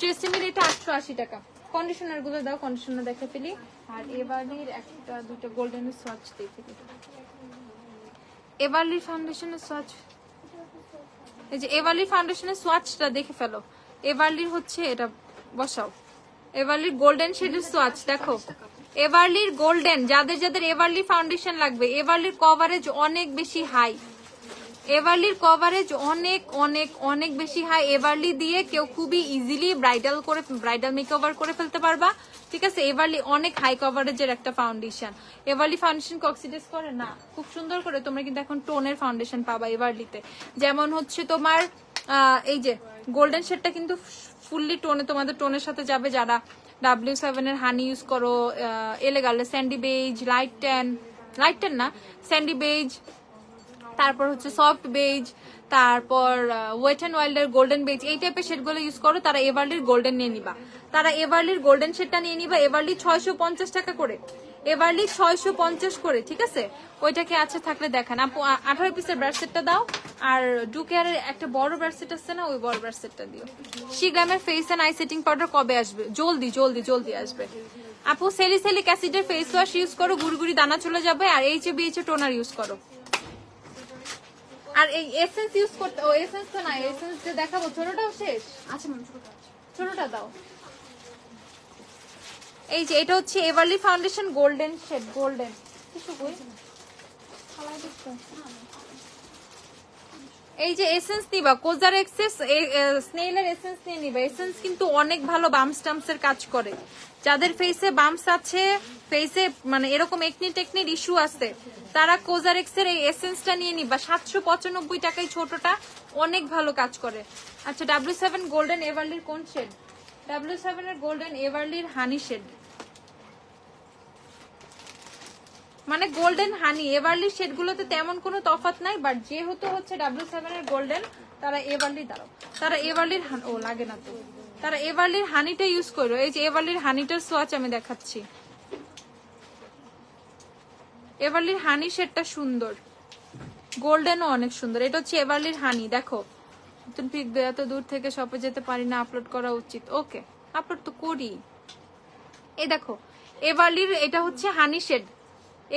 ট্রেসিমির, এটা 880 টাকা। কন্ডিশনার গুলো দাও, কন্ডিশনার দেখে ফেলি। আর এবারের একটা দুটো গোল্ডেন সোয়াচ দিয়ে ফেলি। এভারলি ফাউন্ডেশনের সোয়াচ, এই যে এভারলি ফাউন্ডেশনের সোয়াচটা দেখে ফেলো। এভারলির হচ্ছে এটা বসাও, এভারলির গোল্ডেন শেডের সোয়াচ দেখো। এভারলির গোল্ডেন, যাদের যাদের এভারলি ফাউন্ডেশন লাগবে, এভারলির কভারেজ অনেক বেশি হাই, এভারলির কভারেজ অনেক অনেক অনেক বেশি হাই। এভারলি দিয়ে কেউ খুবই ইজিলি ব্রাইডাল মেকওভার করে ফেলতে পারবা, ঠিক আছে। এভারলি অনেক হাই কভারেজের একটা ফাউন্ডেশন। এভারলি ফাউন্ডেশন অক্সিডাইজ করে না, খুব সুন্দর করে তোমরা কিন্তু এখন টোনের ফাউন্ডেশন পাবা এভারলিতে। যেমন হচ্ছে তোমার এই যে গোল্ডেন শেডটা কিন্তু ফুললি টোনে, তোমাদের টোনের সাথে যাবে। যারা W7 এর হানি ইউজ করো, এলেগালে স্যান্ডি বেজ, লাইট টেন না স্যান্ডি বেজ, তারপর হচ্ছে সফট বেজ, তারপর ওয়েট অ্যান্ড ওয়াইল্ডের গোল্ডেন বেজ, এই টাইপের শেডগুলো ইউজ করো, তারা এভারলির গোল্ডেন নিয়ে নিবা। তারা এভারলির গোল্ডেন শেডটা নিয়ে নিবা। এভারলি 650 টাকা করে, এভারলি 650 করে, ঠিক আছে। ওইটাকে আছে থাকলে দেখান আপু। 18 পিসের ব্রাশসেটটা দাও, আর ডুকেয়ারের একটা বড় ব্রাশসেট আছে না, ওই বড় ব্রাশসেটটা দিও। শিগ্রামের face and eye setting powder কবে আসবে? জলদি জলদি জলদি আসবে আপু। সেলিসিলিক অ্যাসিডের ফেস ওয়াশ ইউজ করো, গুড়গুড়ি দানা চলে যাবে। আর HBH টোনার ইউজ করো। আর এই এসেন্স ইউজ করতে, ও এসেন্স তো না, এসেন্স যে দেখাবো ছোটটাও শেষ। আচ্ছা ম্যাম ছোটটা দাও। এই যে এটা হচ্ছে এভারলি ফাউন্ডেশন গোল্ডেন শেড, গোল্ডেন কিছু কই এই যে এসেন্স নিবা, কোজার এক্সেস স্নেইলের এসেন্স নিয়ে নিবা। এসেন্স কিন্তু অনেক ভালো বাম্পস টাম্পসের কাজ করে। যাদের ফেসে বাম্পস আছে, ফেসে মানে এরকম একনি টেকনির ইস্যু আছে, তারা কোজার এক্সের এই এসেন্সটা নিয়ে নিবা। 795 টাকায় ছোটটা, অনেক ভালো কাজ করে। আচ্ছা W7 গোল্ডেন এভারলির কোন শেড? W7 এর গোল্ডেন এভারলির হানি শেড, মানে গোল্ডেন হানি। এভারলি শেড গুলোতে তেমন কোনো তফাৎ নাই, বাট যেহেতু হচ্ছে W7 এর গোল্ডেন, তারা এভারলি দাঁড়াও, তারা এভারলির ও লাগে না তো, তারা এভারলির হানিটা ইউজ করো। এই যে এভারলির হানিটার সোয়াচ আমি দেখাচ্ছি। এভারলির হানি শেডটা সুন্দর, গোল্ডেনও অনেক সুন্দর। এটা হচ্ছে এভারলির হানি। দেখো পিক দেয়া, তো দূর থেকে শপে যেতে পারি না, আপলোড করা উচিত। ওকে আপলোড তো করি। এই দেখো এভারলির, এটা হচ্ছে হানি শেড,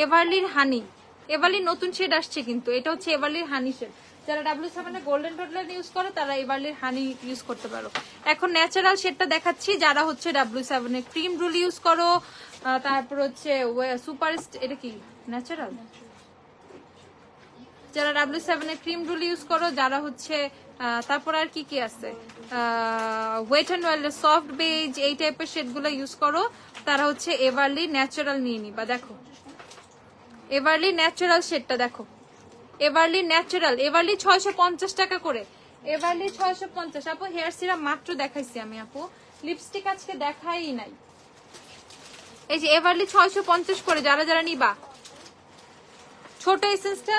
এভারলির হানি। এভারলির নতুন শেড আসছে কিন্তু, এটা হচ্ছে এভারলির হানি শেড। যারা W7 এর গোল্ডেন টোটলার ইউজ করো, তারা এভারলির হানি ইউজ করতে পারো। এখন ন্যাচারাল শেডটা দেখাচ্ছি। যারা হচ্ছে W7 এর ক্রিম রুল ইউজ করো, তারপর হচ্ছে সুপার, এটা কি ন্যাচারাল, যারা W7 এর ক্রিম রুল ইউজ করো, যারা হচ্ছে তারপর আর কি কি আছে, ওয়েট অ্যান্ড ওয়াইল্ডের সফট বেজ, এই টাইপের শেডগুলো ইউজ করো, তারা হচ্ছে এভারলি ন্যাচারাল নিয়ে নিবা। দেখো এভারলি ন্যাচারাল শেডটা দেখো, এভারলি ন্যাচারাল, এভারলি 650 টাকা করে, এভারলি 650। আপু হেয়ার সিরাম মাত্র দেখাইছি আমি আপু, লিপস্টিক আজকে দেখাই নাই। এই যে এভারলি 650 করে, যারা যারা নিবা। ছোট এসেন্সটা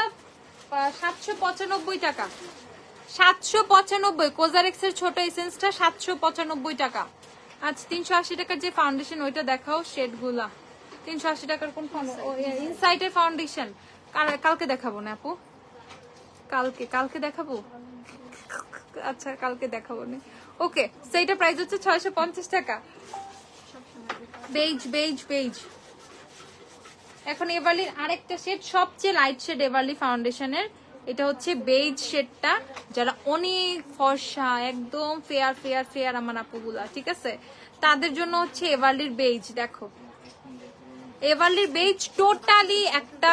795 টাকা, 795। কোজারেক্সের ছোট এসেন্সটা 795 টাকা। আচ্ছা 380 টাকার যে ফাউন্ডেশন, ওইটা দেখাও শেড গুলা। 380 টাকার কোন ইনসাইটের ফাউন্ডেশন? কালকে দেখাবো না আপু, কালকে দেখাবো। আচ্ছা কালকে দেখাবো না। ওকে, সেইটা প্রাইস হচ্ছে 650 টাকা। Beige beige beige. এখন এভারলির আরেকটা শেড, সবচেয়ে লাইট শেড এভারলি ফাউন্ডেশনের, এটা হচ্ছে বেজ শেডটা। যারা অনেক ফর্সা, একদম ফেয়ার ফেয়ার ফেয়ার আমার আপুগুলা, ঠিক আছে, তাদের জন্য হচ্ছে এভারলির বেজ। দেখো এভারলির বেজ টোটালি একটা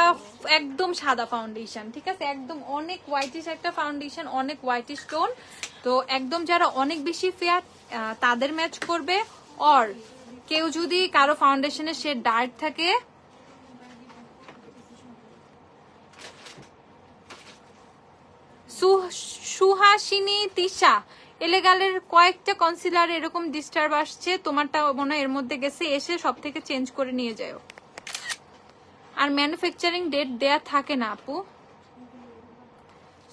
একদম সাদা ফাউন্ডেশন, ঠিক আছে, একদম অনেক হোয়াইটিশ একটা ফাউন্ডেশন, অনেক হোয়াইটিশ টোন। তো একদম যারা অনেক বেশি ফেয়ার, তাদের ম্যাচ করবে। অর কেউ যদি কারো ফাউন্ডেশনের শেড ডার্ক থাকে, সুহাসিনী তিশা, এলেগালের কয়েকটা কনসিলার এরকম ডিস্টার্ব আসছে, তোমারটা মনে হয় এর মধ্যে গেছে, এসে সব থেকে চেঞ্জ করে নিয়ে যাও। আর ম্যানুফ্যাকচারিং ডেট দেয়া থাকে না আপু।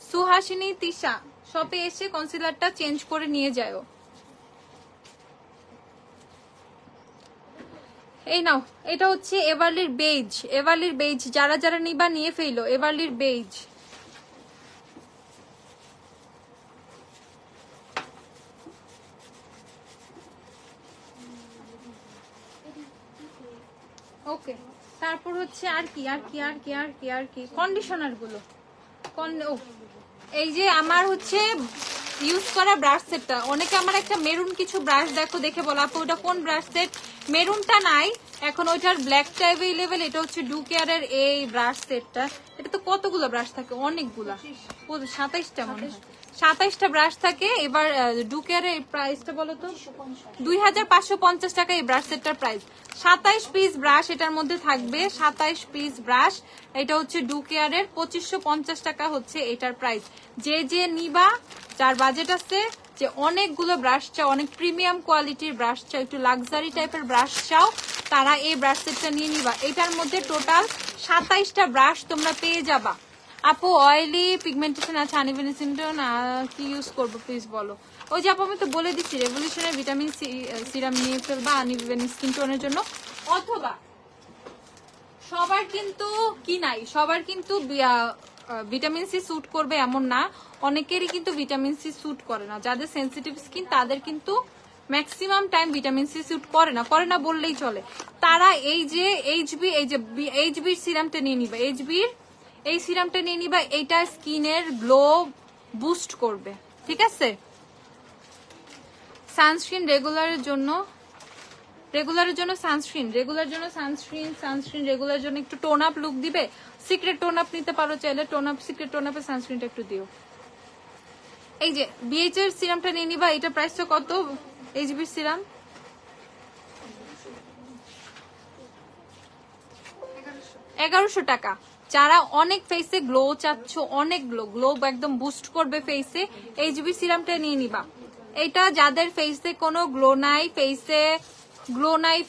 সুহাসিনী তিশা, শপে এসে কনসিলারটা চেঞ্জ করে নিয়ে যাও। এই নাও, এটা হচ্ছে এভারলির বেজ, এভারলির বেজ। যারা যারা নিবা নিয়ে ফেলো এভারলির বেজ। ওকে, তারপর হচ্ছে আর কি আর কি আর কি আর কি আর কি কন্ডিশনার গুলো, এই যে আমার হচ্ছে ইউজ করা ব্রাশ সেটটা, অনেকে আমার একটা মেরুন কিছু ব্রাশ দেখো, দেখে বলো আপু ওটা কোন ব্রাশ সেট। মেরুনটা নাই এখন, ওইটার ব্ল্যাকটা অ্যাভেলেবেল। এটা হচ্ছে ডু কেয়ারের এই ব্রাশ সেটটা। এটা তো কতগুলো ব্রাশ থাকে, অনেকগুলা, 27টা মনে হয়, 27টা ব্রাশ থাকে। এবার ডু কেয়ারের এই প্রাইসটা বলো তো, 2550 টাকা এই ব্রাশ সেটটার প্রাইস। 27 পিস ব্রাশ এটার মধ্যে থাকবে, 27 পিস ব্রাশ। এটা হচ্ছে ডু কেয়ারের, 2550 টাকা হচ্ছে এটার প্রাইস। যে যে নিবা, যার বাজেট আছে, যে অনেকগুলো ব্রাশ চাও, অনেক প্রিমিয়াম কোয়ালিটির ব্রাশ চাও, একটু লাক্সারি টাইপের ব্রাশ চাও, তারা এই ব্রাশ সেটটা নিয়ে নিবা। এটার মধ্যে টোটাল 27টা ব্রাশ তোমরা পেয়ে যাবা। আপু অয়েলি পিগমেন্টেশন আছে, আনইভেন স্কিন টোন, কি ইউজ করবো প্লিজ বলো। ওই যে আপু আমি তো বলে দিচ্ছি, রেভলিউশনের ভিটামিন সি সিরাম নিয়ে ফেলবা আনইভেন স্কিন টোনের জন্য। অথবা সবার কিন্তু কি নাই, সবার কিন্তু ভিটামিন সি স্যুট করবে এমন না, অনেকেরই কিন্তু ভিটামিন সি স্যুট করে না। যাদের সেনসিটিভ স্কিন তাদের কিন্তু maximum time vitamin C suit করে না বললেই চলে। তারা এই যে এইচবি, এই যে এইচবি সিরামটা নিয়ে নিবা, এইচবির এই সিরামটা নিয়ে নিবা। এইটা স্কিনের গ্লো বুস্ট করবে, ঠিক আছে। সানস্ক্রিন রেগুলারের জন্য সানস্ক্রিন, রেগুলার জন্য একটু টোন আপ লুক দিবে, সিক্রেট টোন আপ নিতে পারো চাইলে। সিক্রেট টোন আপে সানস্ক্রিনটা একটু দিও। এই যে বিএইচ এর সিরামটা নিয়ে নিবা। এটা প্রাইসটা কত এইচবি সিরাম? 1100 টাকা। যারা অনেক ফেসে গ্লো চাচ্ছ, অনেক গ্লো একদম বুস্ট করবে ফেসে, এইচবি সিরামটা নিয়ে নিবা। এটা যাদের ফেসে কোনো গ্লো নাই,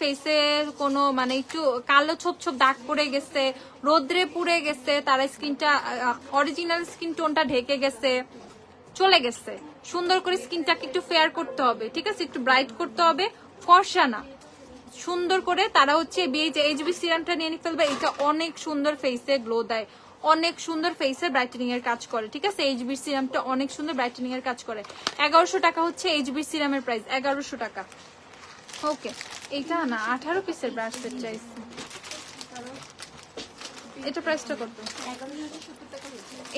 ফেসে কোনো মানে একটু কালো ছোপ ছোপ দাগ পড়ে গেছে, রোদ্রে পুড়ে গেছে, তারা স্কিনটা অরিজিনাল স্কিন টোনটা ঢেকে গেছে, চলে গেছে, সুন্দর করে স্কিনটাকে একটু ফেয়ার করতে হবে, ঠিক আছে, একটু ব্রাইট করতে হবে, ফর্সা না, সুন্দর করে, তারা হচ্ছে এইচবি সিরামটা নিয়ে ফেলবে। এটা অনেক সুন্দর ফেসে গ্লো দেয়, অনেক সুন্দর ফেসে ব্রাইটেনিং এর কাজ করে, ঠিক আছে। এইচবি সিরামটা অনেক সুন্দর ব্রাইটেনিং এর কাজ করে। 1100 টাকা হচ্ছে এইচবি সিরামের প্রাইস, 1100 টাকা। ওকে, এটা না 18 পিসের ব্রাশ সেট চাইছি, এটা প্রাইসটা কত?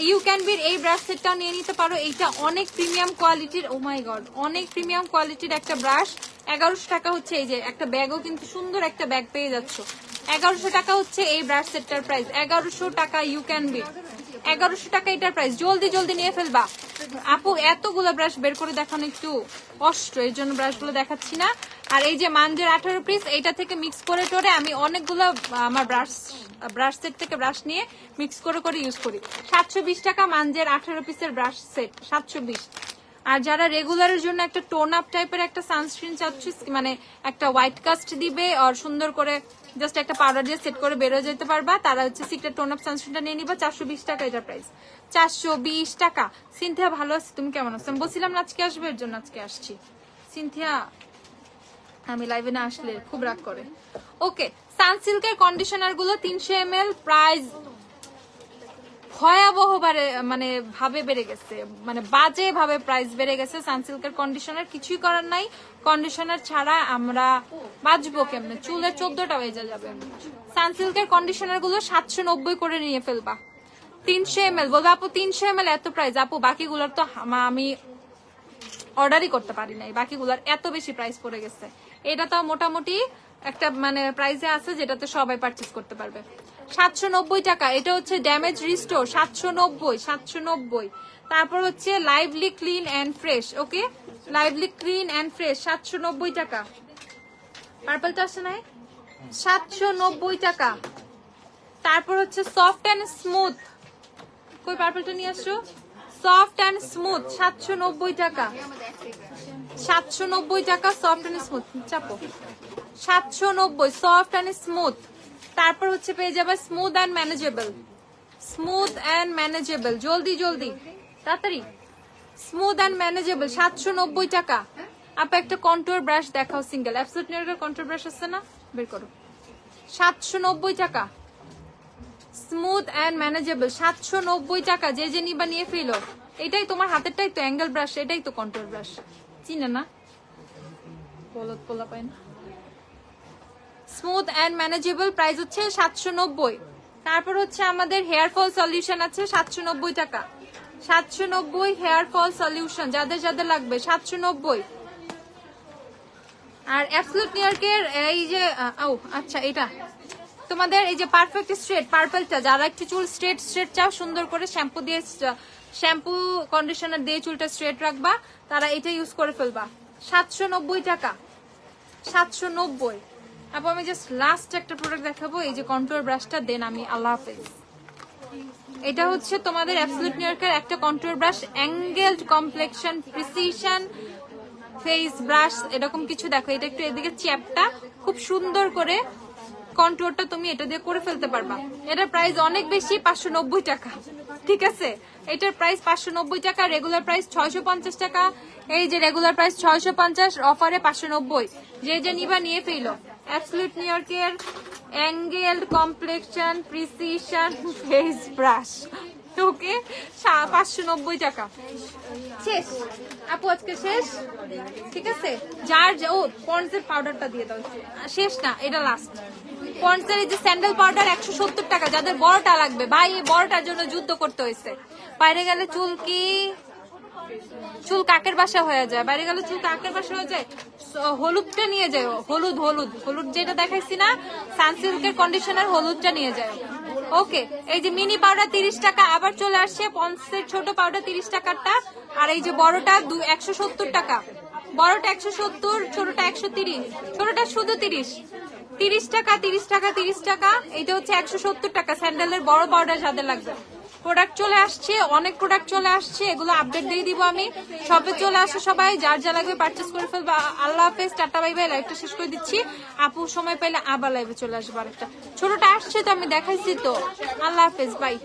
ইউ ক্যান বির এই ব্রাশ সেটটাও নিয়ে নিতে পারো। এইটা অনেক প্রিমিয়াম কোয়ালিটির, ও মাই গড, অনেক প্রিমিয়াম কোয়ালিটির একটা ব্রাশ। 1100 টাকা হচ্ছে। এই যে একটা ব্যাগও কিন্তু সুন্দর একটা ব্যাগ পেয়ে যাচ্ছ। 1100 টাকা হচ্ছে এই ব্রাশ সেটটার প্রাইস, 1100 টাকা ইউ ক্যান বি, 1100 টাকা এটার প্রাইস। জলদি নিয়ে ফেলবা আপু, এতগুলো ব্রাশ বের করে দেখানো একটু কষ্ট, এর জন্য ব্রাশগুলো দেখাচ্ছি না। আর এই যে মানজের 18 পিস, এইটা থেকে মিক্স করে টোরে আমি অনেকগুলো আমার ব্রাশ সেট থেকে ব্রাশ নিয়ে মিক্স করে ইউজ করি। 720 টাকা মানজের 18 পিসের ব্রাশ সেট, 720। আর যারা রেগুলারের জন্য একটা টোন আপ টাইপের একটা সানস্ক্রিন চাচ্ছ, মানে একটা হোয়াইট কাস্ট দিবে আর সুন্দর করে জাস্ট একটা পাউডার দিয়ে সেট করে বেরোয় যেতে পারবা, তারা হচ্ছে সিক্রেট টোন আপ সানস্ক্রিনটা নিয়ে নিবা। 420 টাকা এটার প্রাইস, 420 টাকা। সিনথিয়া ভালো আছে, তুমি কেমন আছো? আমি বলছিলাম না আজকে আসবে, এর জন্য আজকে আসছি। সিনথিয়া আমি লাইভে না আসলে খুব রাগ করে। ওকে, সানসিল্কের কন্ডিশনার গুলো 300 ml, প্রাইস ভয়াবহ মানে ভাবে বেড়ে গেছে, মানে বাজে ভাবে প্রাইস বেড়ে গেছে সানসিল্কের কন্ডিশনার। কিছুই করার নাই, কন্ডিশনার ছাড়া আমরা বাঁচবো কেমনে, চুলে 14টা বেজে যাবে। সানসিল্কের কন্ডিশনার গুলো 790 করে নিয়ে ফেলবা। 300 ml বলবো আপু, 300 ml এত প্রাইস আপু, বাকিগুলোর তো আমি অর্ডারই করতে পারি নাই, বাকিগুলোর এত বেশি প্রাইস পড়ে গেছে। এটা তো মোটামুটি একটা মানে প্রাইসে আছে যেটাতে সবাই পারচেজ করতে পারবে। 790 টাকা। এটা হচ্ছে ড্যামেজ রিস্টোর, 790। তারপর হচ্ছে lively clean and fresh, okay, lively clean and fresh 790 টাকা। পার্পলটা আসছে না, 790 টাকা। তারপর হচ্ছে সফট অ্যান্ড স্মুথ, কই পার্পলটা নিয়ে আসছো, সফট অ্যান্ড স্মুথ 790 টাকা, 790 টাকা সফট অ্যান্ড স্মুথ, চাপো 790 সফট অ্যান্ড স্মুথ। তারপর হচ্ছে পেয়ে যাবে স্মুথ অ্যান্ড ম্যানেজেবল, জলদি তাড়াতাড়ি, স্মুথ অ্যান্ড ম্যানেজেবল 790 টাকা। আপা একটা কন্ট্যুর ব্রাশ দেখাও, সিঙ্গেল অ্যাবসলিউট নিউর কন্ট্যুর ব্রাশ আছে না, বের করো। 790 টাকা স্মুথ অ্যান্ড ম্যানেজেবল, 790 টাকা। যে নিবা নিয়ে ফেলো। এটাই তোমার হাতেরটাই তো অ্যাঙ্গেল ব্রাশ, এটাই তো কন্ট্যুর ব্রাশ, চিনে না, পোলা পায় না। স্মুথ অ্যান্ড ম্যানেজেবল প্রাইস হচ্ছে 790। তারপর হচ্ছে আমাদের হেয়ার ফল সলিউশন আছে 790 টাকা, 790 হেয়ার ফল সলিউশন, যাদের যাদের লাগবে 790। আর অ্যাবসলিউট নিউইয়র্কের এই যে আচ্ছা এটা তোমাদের এই যে পারফেক্ট স্ট্রেট পার্পলটা, যারা একটু চুল স্ট্রেট স্ট্রেট চাও, সুন্দর করে শ্যাম্পু দিয়ে শ্যাম্পু কন্ডিশনার দিয়ে চুলটা স্ট্রেট রাখবা, তারা এটা ইউজ করে ফেলবা। 790 টাকা, 790। আপু আমি জাস্ট লাস্ট একটা প্রোডাক্ট দেখাবো, এই যে কন্ট্রোল ব্রাশটা, দেন আমি আল্লাহ হাফেজ। এটা হচ্ছে তোমাদের অ্যাবসলিউট নিউইয়র্কের একটা control brush, angled complexion precision face brush এরকম কিছু। দেখো এটা একটু এদিকে চ্যাপটা, খুব সুন্দর করে কন্ট্রোলটা তুমি এটা দিয়ে করে ফেলতে পারবা। এটার প্রাইস অনেক বেশি, 590 টাকা, ঠিক আছে? এটার প্রাইস 590 টাকা, রেগুলার প্রাইস 650 টাকা। এই যে রেগুলার প্রাইস 650, অফারে 590। যে যে নিবা নিয়ে ফেলো। অ্যাবসলিউট নিউইয়র্কের angled complexion precision face brush, okay, 590 টাকা। শেষ আপু, আজকে শেষ, ঠিক আছে? যার পন্ডসের পাউডারটা দিয়ে দাও, শেষ না, এটা লাস্ট। পন্ডসের এই যে স্যান্ডেল পাউডার 170 টাকা, যাদের বড়টা লাগবে। ভাই এই বড়টার জন্য যুদ্ধ করতে হয়েছে, বাইরে গেলে চুল কাকের বাসা হয়ে যায়, বাইরে গেলে চুল কাকের বাসা হয়ে যায়। হলুদটা নিয়ে যায়, হলুদ হলুদ হলুদ যেটা দেখাইছি না, সানসিল্কের কন্ডিশনার, হলুদটা নিয়ে যায়। ওকে, এই যে মিনি পাউডার 30 টাকা, আবার চলে আসছে পন্ডসের ছোট পাউডার 30 টাকারটা। আর এই যে বড়টা 170 টাকা, বড়টা 170, ছোটটা 130, ছোটটা শুধু 30 টাকা, 30 টাকা, 30 টাকা। এটা হচ্ছে 170 টাকা। স্যান্ডেলের বড় পাউডার যাদের লাগবে, প্রোডাক্ট চলে আসছে, অনেক প্রোডাক্ট চলে আসছে, এগুলো আপডেট দিয়ে দিব আমি। শপে চলে আসে সবাই, যার যা লাগবে পারচেস করে ফেলবা। আল্লাহ হাফেজ, টাটা বাই বাই। লাইভটা শেষ করে দিচ্ছি, আপু সময় পাইলে আবার লাইভে চলে আসবো। আরেকটা ছোটটা আসছে তো, আমি দেখাইছি তো। আল্লাহ হাফেজ, বাই।